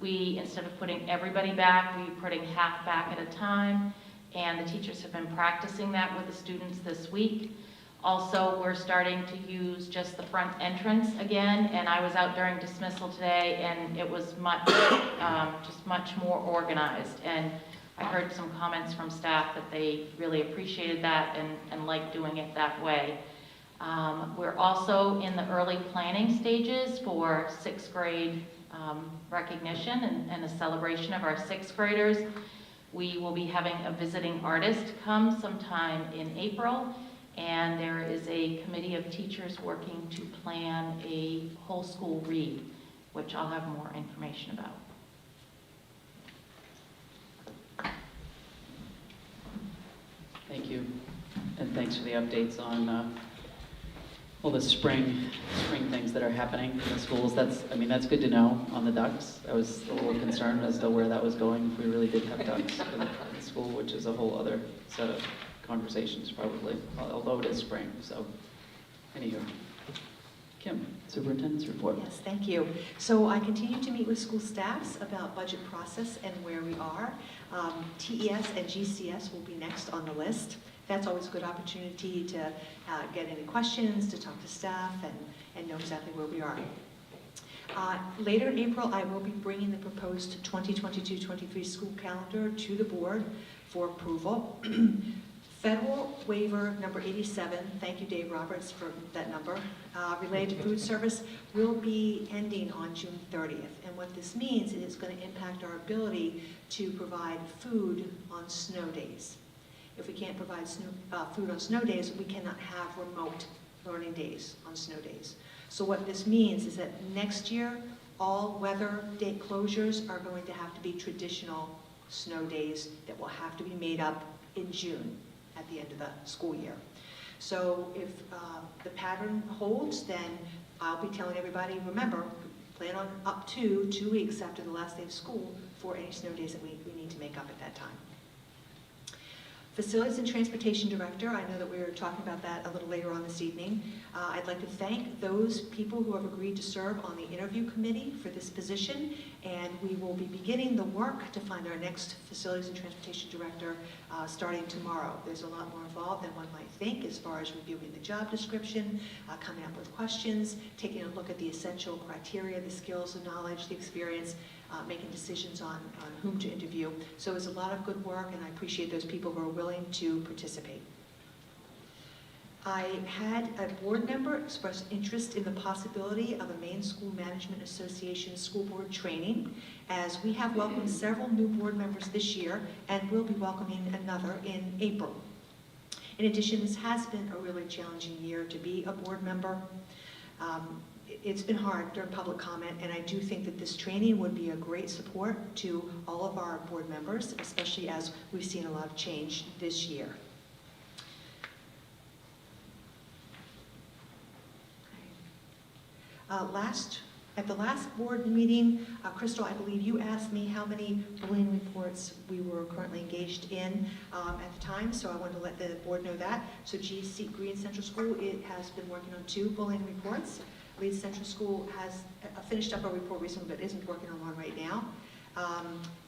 We, instead of putting everybody back, we're putting half back at a time. And the teachers have been practicing that with the students this week. Also, we're starting to use just the front entrance again. And I was out during dismissal today and it was just much more organized. And I heard some comments from staff that they really appreciated that and liked doing it that way. We're also in the early planning stages for sixth grade recognition and a celebration of our sixth graders. We will be having a visiting artist come sometime in April, and there is a committee of teachers working to plan a whole school read, which I'll have more information about.
Thank you, and thanks for the updates on all the spring things that are happening in the schools. That's good to know on the ducks. I was a little concerned as to where that was going, if we really did have ducks in the school, which is a whole other set of conversations probably, although it is spring, so anywho. Kim, Superintendent's report.
Yes, thank you. So I continue to meet with school staffs about budget process and where we are. TES and GCS will be next on the list. That's always a good opportunity to get any questions, to talk to staff, and know exactly where we are. Later in April, I will be bringing the proposed 2022-23 school calendar to the board for approval. Federal waiver number 87, thank you Dave Roberts for that number, related to food service will be ending on June 30th. And what this means is it's going to impact our ability to provide food on snow days. If we can't provide food on snow days, we cannot have remote learning days on snow days. So what this means is that next year, all weather day closures are going to have to be traditional snow days that will have to be made up in June at the end of the school year. So if the pattern holds, then I'll be telling everybody, remember, plan on up to 2 weeks after the last day of school for any snow days that we need to make up at that time. Facilities and Transportation Director, I know that we were talking about that a little later on this evening. I'd like to thank those people who have agreed to serve on the interview committee for this position, and we will be beginning the work to find our next Facilities and Transportation Director starting tomorrow. There's a lot more involved than one might think as far as reviewing the job description, coming up with questions, taking a look at the essential criteria, the skills, the knowledge, the experience, making decisions on whom to interview. So it's a lot of good work, and I appreciate those people who are willing to participate. I had a board member express interest in the possibility of a Maine School Management Association school board training, as we have welcomed several new board members this year and will be welcoming another in April. In addition, this has been a really challenging year to be a board member. It's been hard during public comment, and I do think that this training would be a great support to all of our board members, especially as we've seen a lot of change this year. At the last board meeting, Crystal, I believe you asked me how many bullying reports we were currently engaged in at the time, so I wanted to let the board know that. So GC Green Central School, it has been working on 2 bullying reports. Leeds Central School has finished up a report recently, but isn't working on one right now.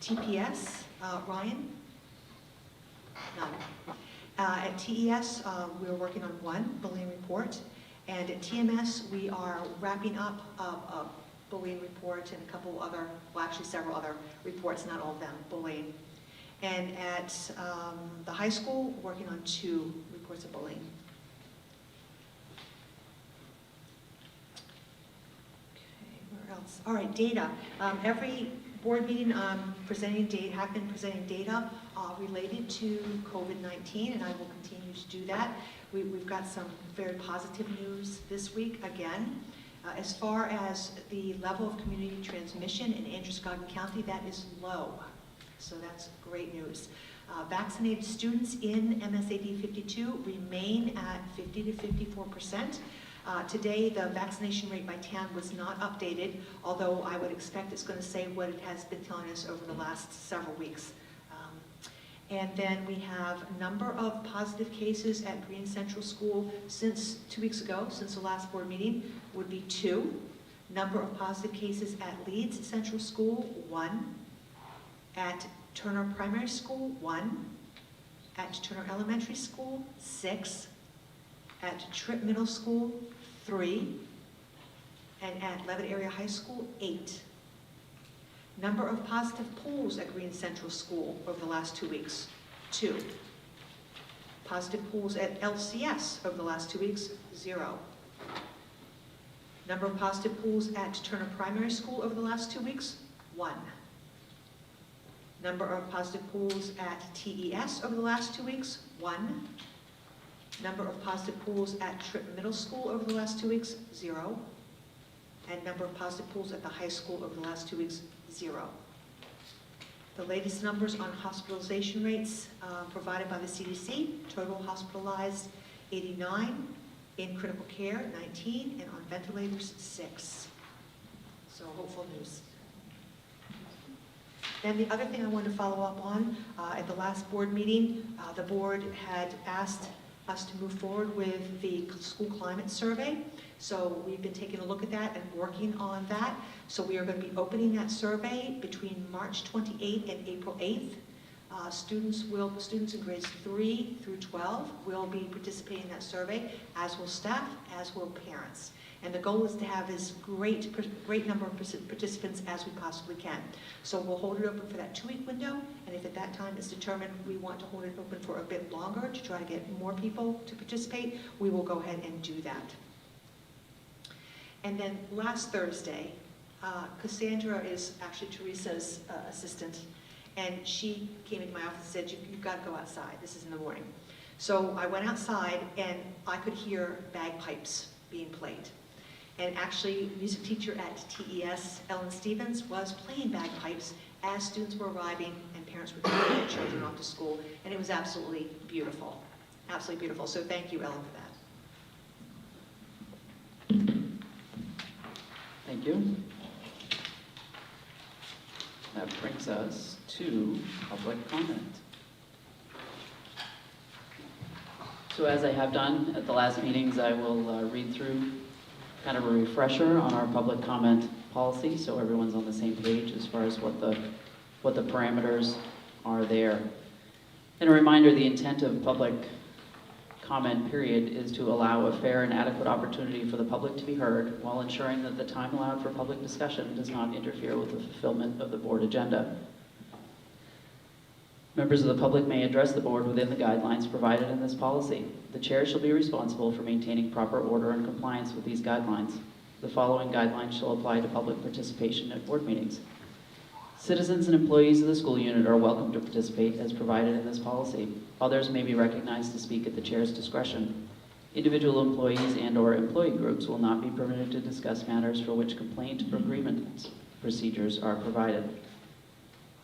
TPS, Ryan? None. At TES, we're working on 1 bullying report. And at TMS, we are wrapping up a bullying report and a couple other, well, actually several other reports, not all of them, bullying. And at the high school, working on 2 reports of bullying. Okay, where else? All right, data. Every board meeting, have been presenting data related to COVID-19, and I will continue to do that. We've got some very positive news this week again. As far as the level of community transmission in Androscoggin County, that is low. So that's great news. Vaccinated students in MSAD 52 remain at 50 to 54%. Today, the vaccination rate by town was not updated, although I would expect it's going to say what it has been telling us over the last several weeks. And then we have a number of positive cases at Green Central School since 2 weeks ago, since the last board meeting, would be 2. Number of positive cases at Leeds Central School, 1. At Turner Primary School, 1. At Turner Elementary School, 6. At Tripp Middle School, 3. And at Levitt Area High School, 8. Number of positive pools at Green Central School over the last 2 weeks, 2. Positive pools at LCS over the last 2 weeks, 0. Number of positive pools at Turner Primary School over the last 2 weeks, 1. Number of positive pools at TES over the last 2 weeks, 1. Number of positive pools at Tripp Middle School over the last 2 weeks, 0. And number of positive pools at the high school over the last 2 weeks, 0. The latest numbers on hospitalization rates provided by the CDC, total hospitalized 89, in critical care 19, and on ventilators 6. So hopeful news. Then the other thing I wanted to follow up on, at the last board meeting, the board had asked us to move forward with the school climate survey. So we've been taking a look at that and working on that. So we are going to be opening that survey between March 28th and April 8th. Students in grades 3 through 12 will be participating in that survey, as will staff, as will parents. And the goal is to have as great number of participants as we possibly can. So we'll hold it open for that 2-week window, and if at that time it's determined we want to hold it open for a bit longer to try to get more people to participate, we will go ahead and do that. And then last Thursday, Cassandra is actually Teresa's assistant, and she came into my office and said, you've got to go outside. This is in the morning. So I went outside, and I could hear bagpipes being played. And actually, music teacher at TES, Ellen Stevens, was playing bagpipes as students were arriving and parents were taking their children off to school, and it was absolutely beautiful. Absolutely beautiful. So thank you, Ellen, for that.
Thank you. That brings us to public comment. So as I have done at the last meetings, I will read through kind of a refresher on our public comment policy, so everyone's on the same page as far as what the parameters are there. And a reminder, the intent of public comment period is to allow a fair and adequate opportunity for the public to be heard while ensuring that the time allowed for public discussion does not interfere with the fulfillment of the board agenda. Members of the public may address the board within the guidelines provided in this policy. The chair shall be responsible for maintaining proper order and compliance with these guidelines. The following guidelines shall apply to public participation at board meetings. Citizens and employees of the school unit are welcome to participate as provided in this policy. Others may be recognized to speak at the chair's discretion. Individual employees and/or employee groups will not be permitted to discuss matters for which complaint or grievance procedures are provided.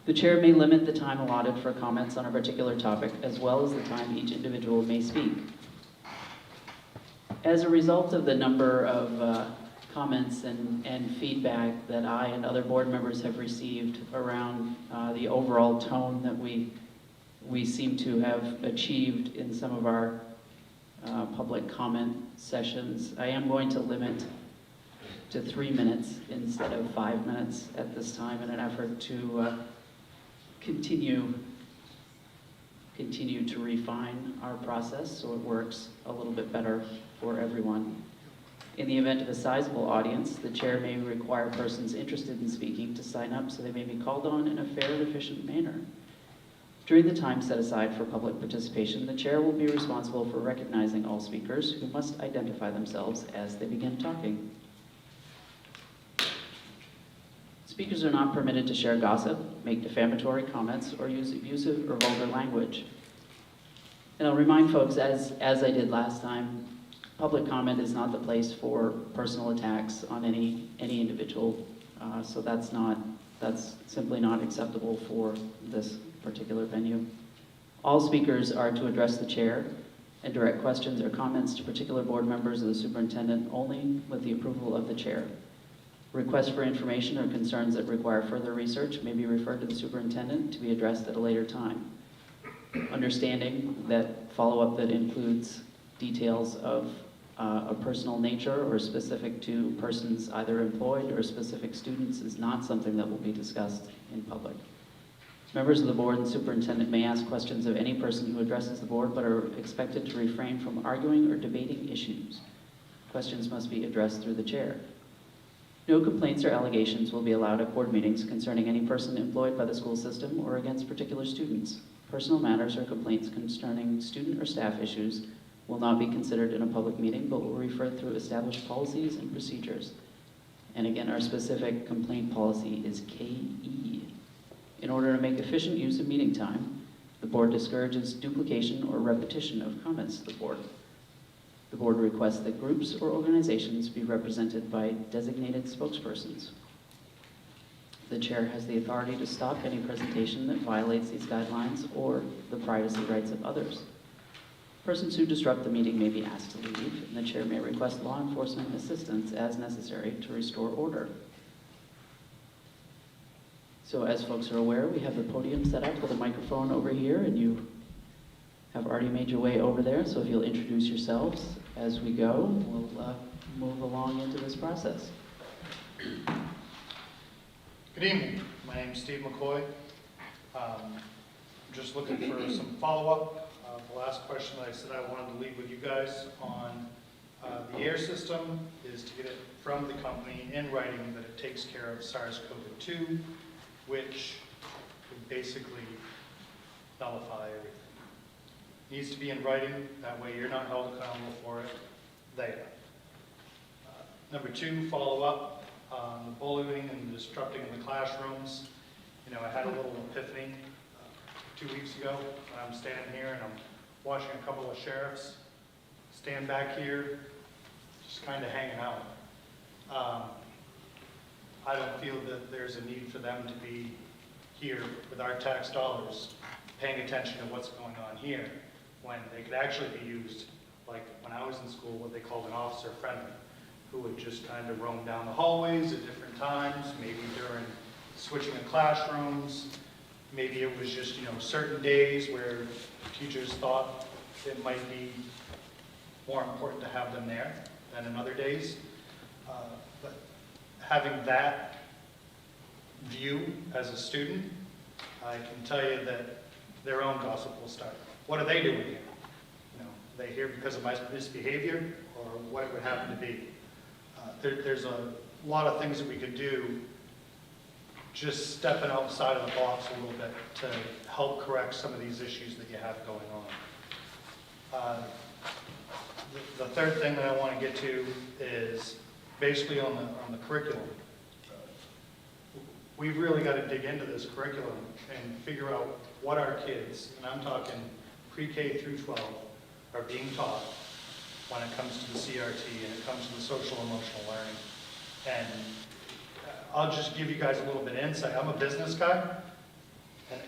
The chair may limit the time allotted for comments on a particular topic, as well as the time each individual may speak. As a result of the number of comments and feedback that I and other board members have received around the overall tone that we seem to have achieved in some of our public comment sessions. I am going to limit to 3 minutes instead of 5 minutes at this time in an effort to continue to refine our process so it works a little bit better for everyone. In the event of a sizable audience, the chair may require persons interested in speaking to sign up so they may be called on in a fair and efficient manner. During the time set aside for public participation, the chair will be responsible for recognizing all speakers who must identify themselves as they begin talking. Speakers are not permitted to share gossip, make defamatory comments, or use abusive or vulgar language. And I'll remind folks, as I did last time, public comment is not the place for personal attacks on any individual, so that's simply not acceptable for this particular venue. All speakers are to address the chair and direct questions or comments to particular board members or the superintendent only with the approval of the chair. Requests for information or concerns that require further research may be referred to the superintendent to be addressed at a later time. Understanding that follow-up that includes details of a personal nature or specific to persons either employed or specific students is not something that will be discussed in public. Members of the board and superintendent may ask questions of any person who addresses the board but are expected to refrain from arguing or debating issues. Questions must be addressed through the chair. No complaints or allegations will be allowed at board meetings concerning any person employed by the school system or against particular students. Personal matters or complaints concerning student or staff issues will not be considered in a public meeting, but will refer through established policies and procedures. And again, our specific complaint policy is KE. In order to make efficient use of meeting time, the board discourages duplication or repetition of comments to the board. The board requests that groups or organizations be represented by designated spokespersons. The chair has the authority to stop any presentation that violates these guidelines or the privacy rights of others. Persons who disrupt the meeting may be asked to leave, and the chair may request law enforcement assistance as necessary to restore order. So as folks are aware, we have the podium set up with a microphone over here, and you have already made your way over there, so if you'll introduce yourselves as we go, we'll move along into this process.
Good evening. My name is Steve McCoy. I'm just looking for some follow-up. The last question that I said I wanted to leave with you guys on the air system is to get it from the company in writing that it takes care of SARS-CoV-2, which would basically nullify everything. It needs to be in writing, that way you're not held accountable for it, they are. Number two, follow up on the bullying and the disrupting in the classrooms. You know, I had a little epiphany 2 weeks ago when I'm standing here and I'm watching a couple of sheriffs stand back here, just kind of hanging out. I don't feel that there's a need for them to be here with our tax dollars paying attention to what's going on here when they could actually be used, like when I was in school, what they called an officer friendly, who would just kind of roam down the hallways at different times, maybe during switching of classrooms. Maybe it was just, you know, certain days where teachers thought it might be more important to have them there than in other days. But having that view as a student, I can tell you that their own gossip will start. What are they doing here? You know, are they here because of my misbehavior or what it would happen to be? There's a lot of things that we could do just stepping outside of the box a little bit to help correct some of these issues that you have going on. The third thing that I want to get to is basically on the curriculum. We've really got to dig into this curriculum and figure out what our kids, and I'm talking pre-K through 12, are being taught when it comes to the CRT and it comes to the social emotional learning. And I'll just give you guys a little bit of insight. I'm a business guy,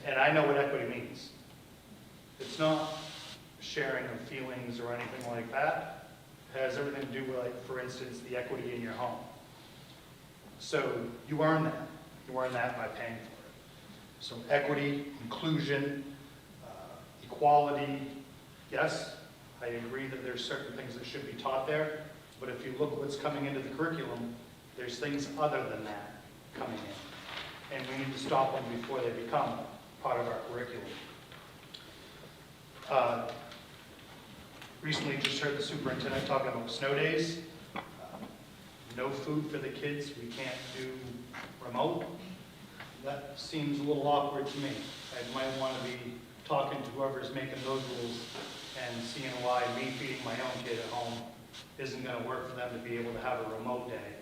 and I know what equity means. It's not sharing of feelings or anything like that. It has everything to do with, like, for instance, the equity in your home. So you earn that. You earn that by paying for it. So equity, inclusion, equality, yes, I agree that there's certain things that should be taught there, but if you look at what's coming into the curriculum, there's things other than that coming in. And we need to stop them before they become part of our curriculum. Recently just heard the superintendent talking about snow days. No food for the kids, we can't do remote. That seems a little awkward to me. I might want to be talking to whoever's making those rules and seeing why me feeding my own kid at home isn't going to work for them to be able to have a remote day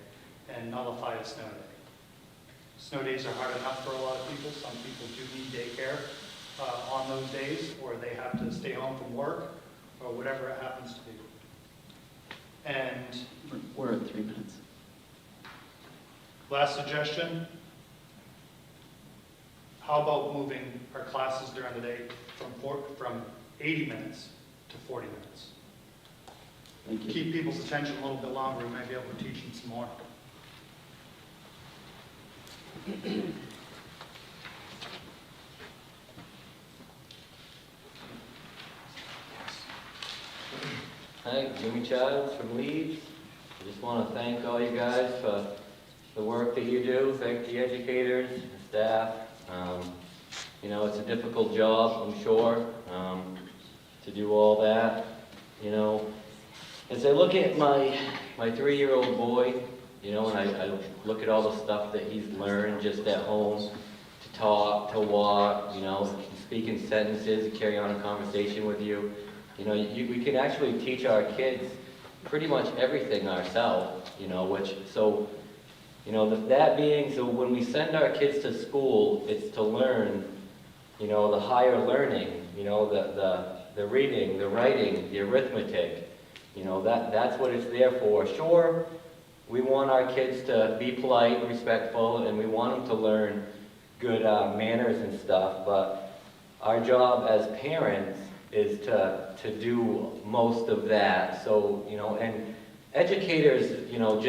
and nullify a snow day. Snow days are hard enough for a lot of people. Some people do need daycare on those days, or they have to stay home from work, or whatever it happens to be. And
We're at 3 minutes.
last suggestion, how about moving our classes during the day from 80 minutes to 40 minutes?
Thank you.
Keep people's attention a little bit longer, we might be able to teach them some more.
Hi, Jimmy Childs from Leeds. I just want to thank all you guys for the work that you do. Thank the educators, the staff. You know, it's a difficult job, I'm sure, to do all that. You know, as I look at my 3-year-old boy, you know, and I look at all the stuff that he's learned just at home, to talk, to walk, you know, speak in sentences, carry on a conversation with you. You know, we can actually teach our kids pretty much everything ourselves, you know, so, you know, that being, so when we send our kids to school, it's to learn, you know, the higher learning, you know, the reading, the writing, the arithmetic, you know, that's what it's there for. Sure, we want our kids to be polite, respectful, and we want them to learn good manners and stuff, but our job as parents is to do most of that. So, you know, and educators, you know,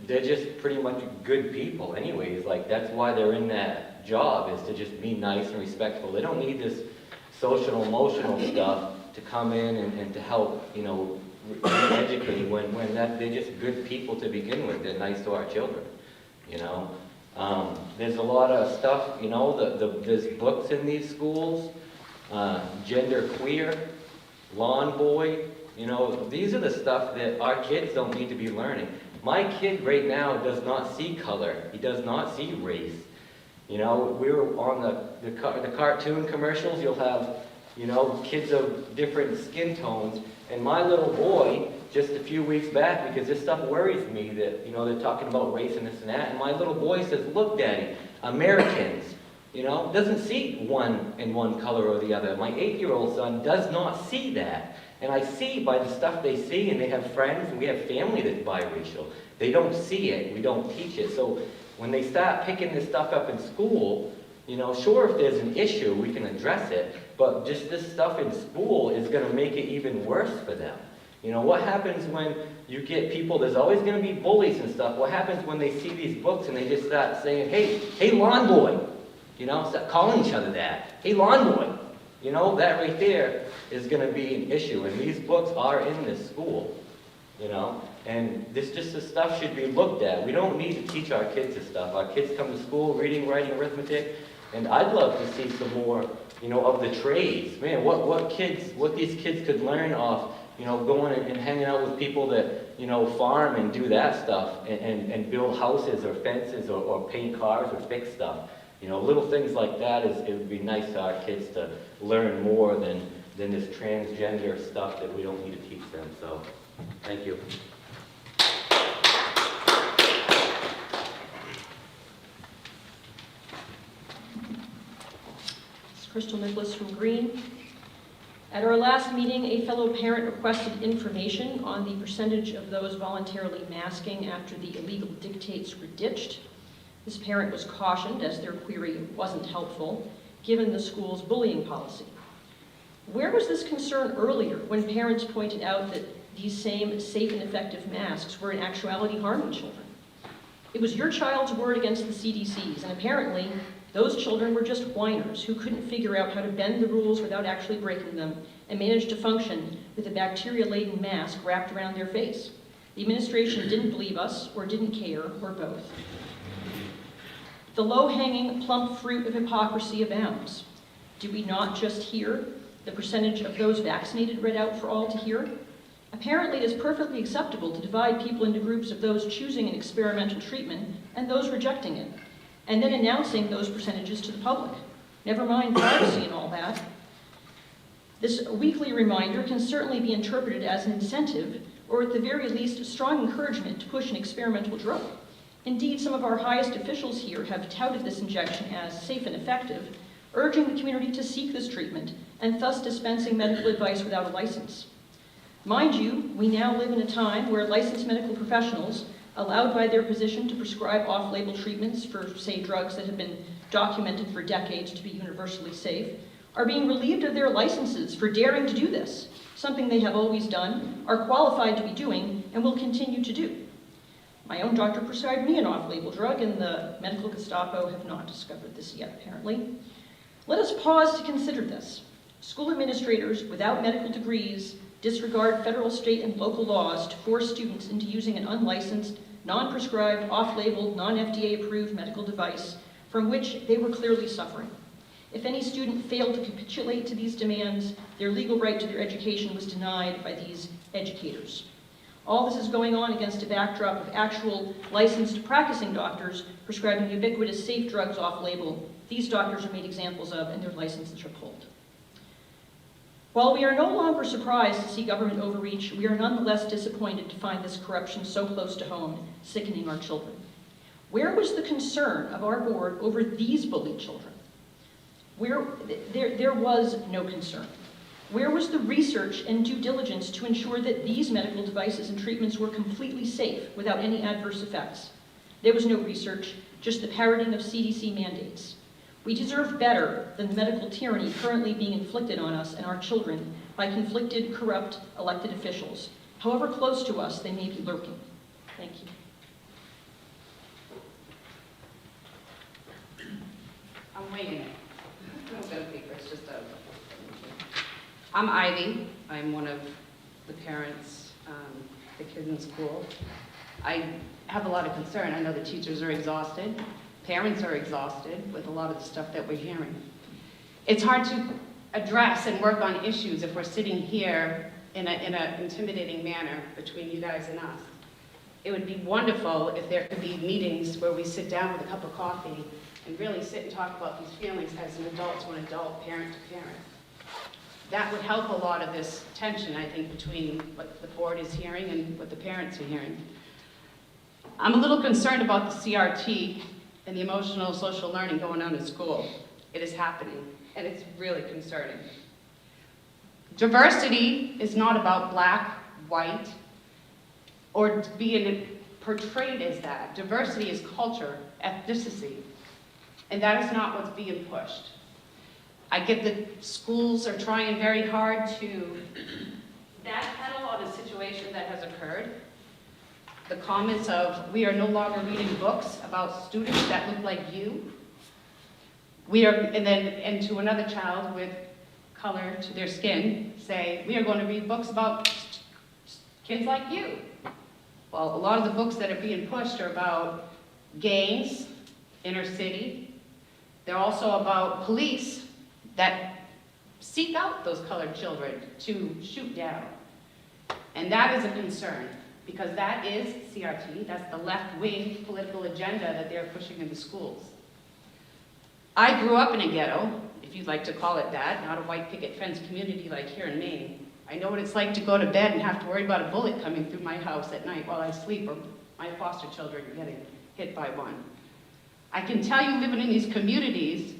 they're just pretty much good people anyways. Like, that's why they're in that job, is to just be nice and respectful. They don't need this social, emotional stuff to come in and to help, you know, educate when they're just good people to begin with. They're nice to our children, you know. There's a lot of stuff, you know, there's books in these schools, gender queer, lawn boy, you know, these are the stuff that our kids don't need to be learning. My kid right now does not see color. He does not see race. You know, we were on the cartoon commercials, you'll have, you know, kids of different skin tones. And my little boy, just a few weeks back, because this stuff worries me that, you know, they're talking about race and this and that, and my little boy says, look, Daddy, Americans, you know, doesn't see one in one color or the other. My 8-year-old son does not see that. And I see by the stuff they see, and they have friends, and we have family that's biracial. They don't see it, we don't teach it. So when they start picking this stuff up in school, you know, sure, if there's an issue, we can address it, but just this stuff in school is going to make it even worse for them. You know, what happens when you get people, there's always going to be bullies and stuff. What happens when they see these books and they just start saying, hey, lawn boy, you know, start calling each other that. Hey, lawn boy, you know, that right there is going to be an issue, and these books are in this school, you know, and this stuff should be looked at. We don't need to teach our kids this stuff. Our kids come to school reading, writing, arithmetic, and I'd love to see some more, you know, of the trades. Man, what these kids could learn off, you know, going and hanging out with people that, you know, farm and do that stuff, and build houses or fences or paint cars or fix stuff. You know, little things like that, it would be nice to our kids to learn more than this transgender stuff that we don't need to teach them. So, thank you.
Crystal Nicholas from Green. At our last meeting, a fellow parent requested information on the percentage of those voluntarily masking after the illegal dictates were ditched. This parent was cautioned, as their query wasn't helpful, given the school's bullying policy. Where was this concern earlier, when parents pointed out that these same safe and effective masks were in actuality harming children? It was your child's word against the CDC's, and apparently, those children were just whiners who couldn't figure out how to bend the rules without actually breaking them, and managed to function with a bacteria-laden mask wrapped around their face. The administration didn't believe us, or didn't care, or both. The low-hanging, plump fruit of hypocrisy abounds. Do we not just hear the percentage of those vaccinated read out for all to hear? Apparently, it is perfectly acceptable to divide people into groups of those choosing an experimental treatment and those rejecting it, and then announcing those percentages to the public. Never mind privacy and all that. This weekly reminder can certainly be interpreted as an incentive, or at the very least, a strong encouragement to push an experimental drug. Indeed, some of our highest officials here have touted this injection as safe and effective, urging the community to seek this treatment, and thus dispensing medical advice without a license. Mind you, we now live in a time where licensed medical professionals, allowed by their position to prescribe off-label treatments for, say, drugs that have been documented for decades to be universally safe, are being relieved of their licenses for daring to do this, something they have always done, are qualified to be doing, and will continue to do. My own doctor prescribed me an off-label drug, and the medical Gestapo have not discovered this yet, apparently. Let us pause to consider this. School administrators without medical degrees disregard federal, state, and local laws to force students into using an unlicensed, non-prescribed, off-label, non-FDA-approved medical device from which they were clearly suffering. If any student failed to capitulate to these demands, their legal right to their education was denied by these educators. All this is going on against a backdrop of actual licensed practicing doctors prescribing ubiquitous safe drugs off-label. These doctors are made examples of, and their licenses are pulled. While we are no longer surprised to see government overreach, we are nonetheless disappointed to find this corruption so close to home, sickening our children. Where was the concern of our board over these bullied children? There was no concern. Where was the research and due diligence to ensure that these medical devices and treatments were completely safe without any adverse effects? There was no research, just the parroting of CDC mandates. We deserve better than the medical tyranny currently being inflicted on us and our children by conflicted, corrupt elected officials, however close to us they may be lurking. Thank you.
I'm waiting. I'm going to speak first, I'm Ivy. I'm one of the parents, the kids in school. I have a lot of concern. I know the teachers are exhausted. Parents are exhausted with a lot of the stuff that we're hearing. It's hard to address and work on issues if we're sitting here in an intimidating manner between you guys and us. It would be wonderful if there could be meetings where we sit down with a cup of coffee and really sit and talk about these feelings as an adult to an adult, parent to parent. That would help a lot of this tension, I think, between what the board is hearing and what the parents are hearing. I'm a little concerned about the CRT and the emotional social learning going on in school. It is happening, and it's really concerning. Diversity is not about black, white, or being portrayed as that. Diversity is culture, ethnicity, and that is not what's being pushed. I get that schools are trying very hard to backpedal on a situation that has occurred. The comments of, we are no longer reading books about students that look like you. And to another child with color to their skin, say, we are going to read books about kids like you. Well, a lot of the books that are being pushed are about gangs, inner city. They're also about police that seek out those colored children to shoot down. And that is a concern, because that is CRT, that's the left-wing political agenda that they're pushing into schools. I grew up in a ghetto, if you'd like to call it that, not a white picket fence community like here in Maine. I know what it's like to go to bed and have to worry about a bullet coming through my house at night while I sleep, or my foster children getting hit by one. I can tell you, living in these communities,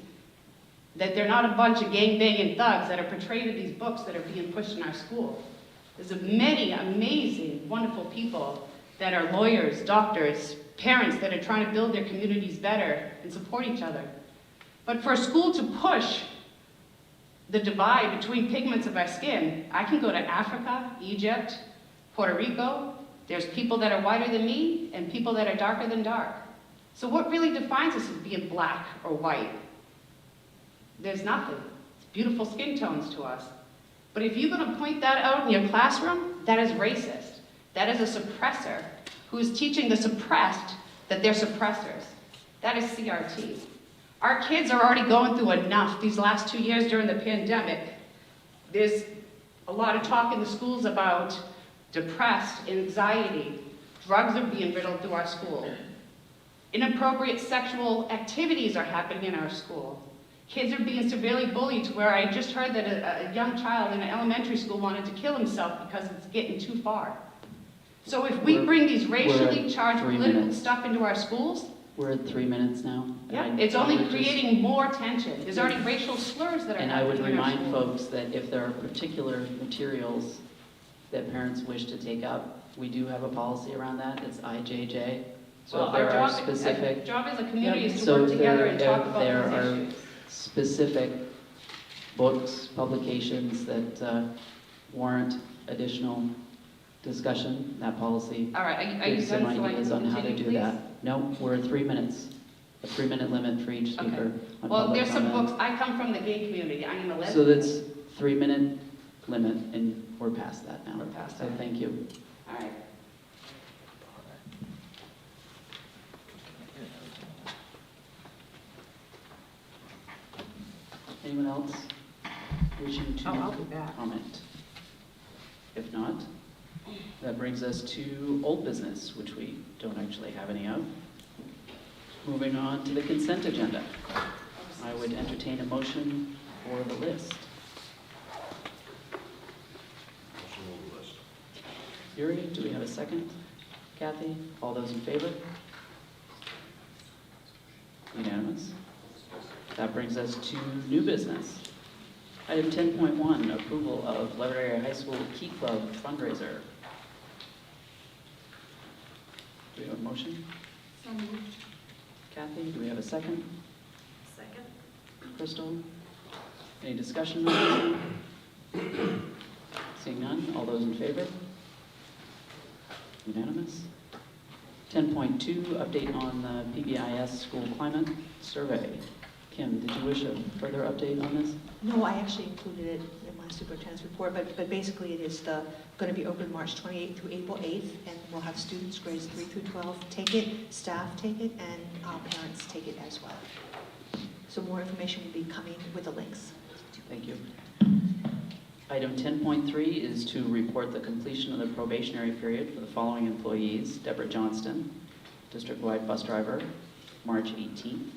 that they're not a bunch of gang-banging thugs that are portrayed in these books that are being pushed in our school. There's many amazing, wonderful people that are lawyers, doctors, parents that are trying to build their communities better and support each other. But for a school to push the divide between pigments of our skin, I can go to Africa, Egypt, Puerto Rico. There's people that are whiter than me and people that are darker than dark. So what really defines us as being black or white? There's nothing. It's beautiful skin tones to us. But if you're going to point that out in your classroom, that is racist. That is a suppressor who is teaching the suppressed that they're suppressors. That is CRT. Our kids are already going through enough these last 2 years during the pandemic. There's a lot of talk in the schools about depressed, anxiety. Drugs are being riddled through our school. Inappropriate sexual activities are happening in our school. Kids are being severely bullied to where I just heard that a young child in an elementary school wanted to kill himself because it's getting too far. So if we bring these racially charged political stuff into our schools,
We're at 3 minutes now.
yeah, it's only creating more tension. There's already racial slurs that are
And I would
happening in our
remind
schools.
folks that if there are particular materials that parents wish to take up, we do have a policy around that. It's IJJ. So
Well,
if there
our
are
job,
specific.
our job as a community is to
So
work
if
together
there-
and talk
if
about
there
these
are
issues.
specific books, publications that warrant additional discussion, that policy
All right, are you
gives some
done so I
ideas
can
on how to
continue,
do
please?
that. No, we're at 3 minutes. A 3-minute limit for each speaker.
Okay.
on
Well,
public
there's some
comment.
books, I come from the gay community, I am a lesbian.
So that's 3-minute limit, and we're past that now.
We're past
So
that.
thank you.
All right.
Anyone else wishing to
Oh, I'll be back.
comment? If not, that brings us to old business, which we don't actually have any of. Moving on to the consent agenda. I would entertain a motion for the list.
Motion to move the list.
Yuri, do we have a second? Kathy, all those in favor? Unanimous? That brings us to new business. Item 10.1, approval of Leverett Area High School Key Club fundraiser. Do we have a motion?
So moved.
Kathy, do we have a second?
Second.
Crystal? Any discussion on this one? Seeing none, all those in favor? Unanimous? 10.2, update on the Pbis school climate survey. Kim, did you wish a further update on this?
No, I actually included it in my superintendent's report, but basically it is going to be open March 28th through April 8th, and we'll have students grades 3 through 12 take it, staff take it, and parents take it as well. So more information will be coming with the links.
Thank you. Item 10.3 is to report the completion of the probationary period for the following employees: Deborah Johnston, district-wide bus driver, March 18th.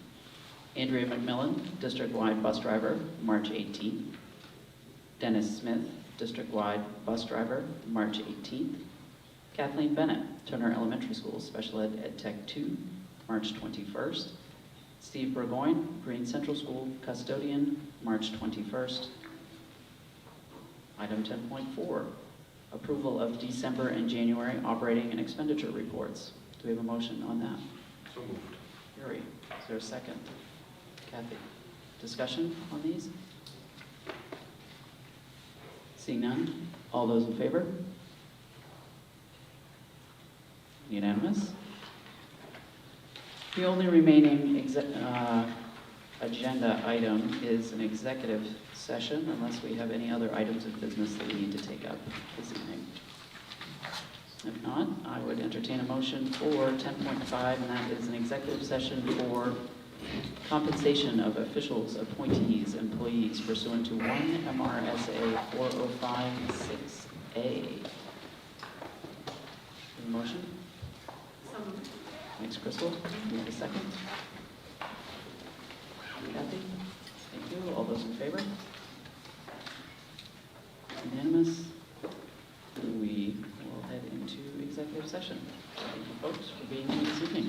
Andrea McMillan, district-wide bus driver, March 18th. Dennis Smith, district-wide bus driver, March 18th. Kathleen Bennett, Turner Elementary School Special Ed Tech 2, March 21st. Steve Burgoyne, Green Central School Custodian, March 21st. Item 10.4, approval of December and January operating and expenditure reports. Do we have a motion on that?
So moved.
Yuri, is there a second? Kathy, discussion on these? Seeing none, all those in favor? Unanimous? The only remaining agenda item is an executive session, unless we have any other items of business that we need to take up this evening. If not, I would entertain a motion for 10.5, and that is an executive session for compensation of officials, appointees, employees pursuant to 1 MRSA 4056A. Motion?
So moved.
Thanks, Crystal. Do you have a second? Kathy? Thank you. All those in favor? Unanimous? We will head into executive session. Thank you, folks, for being here this evening.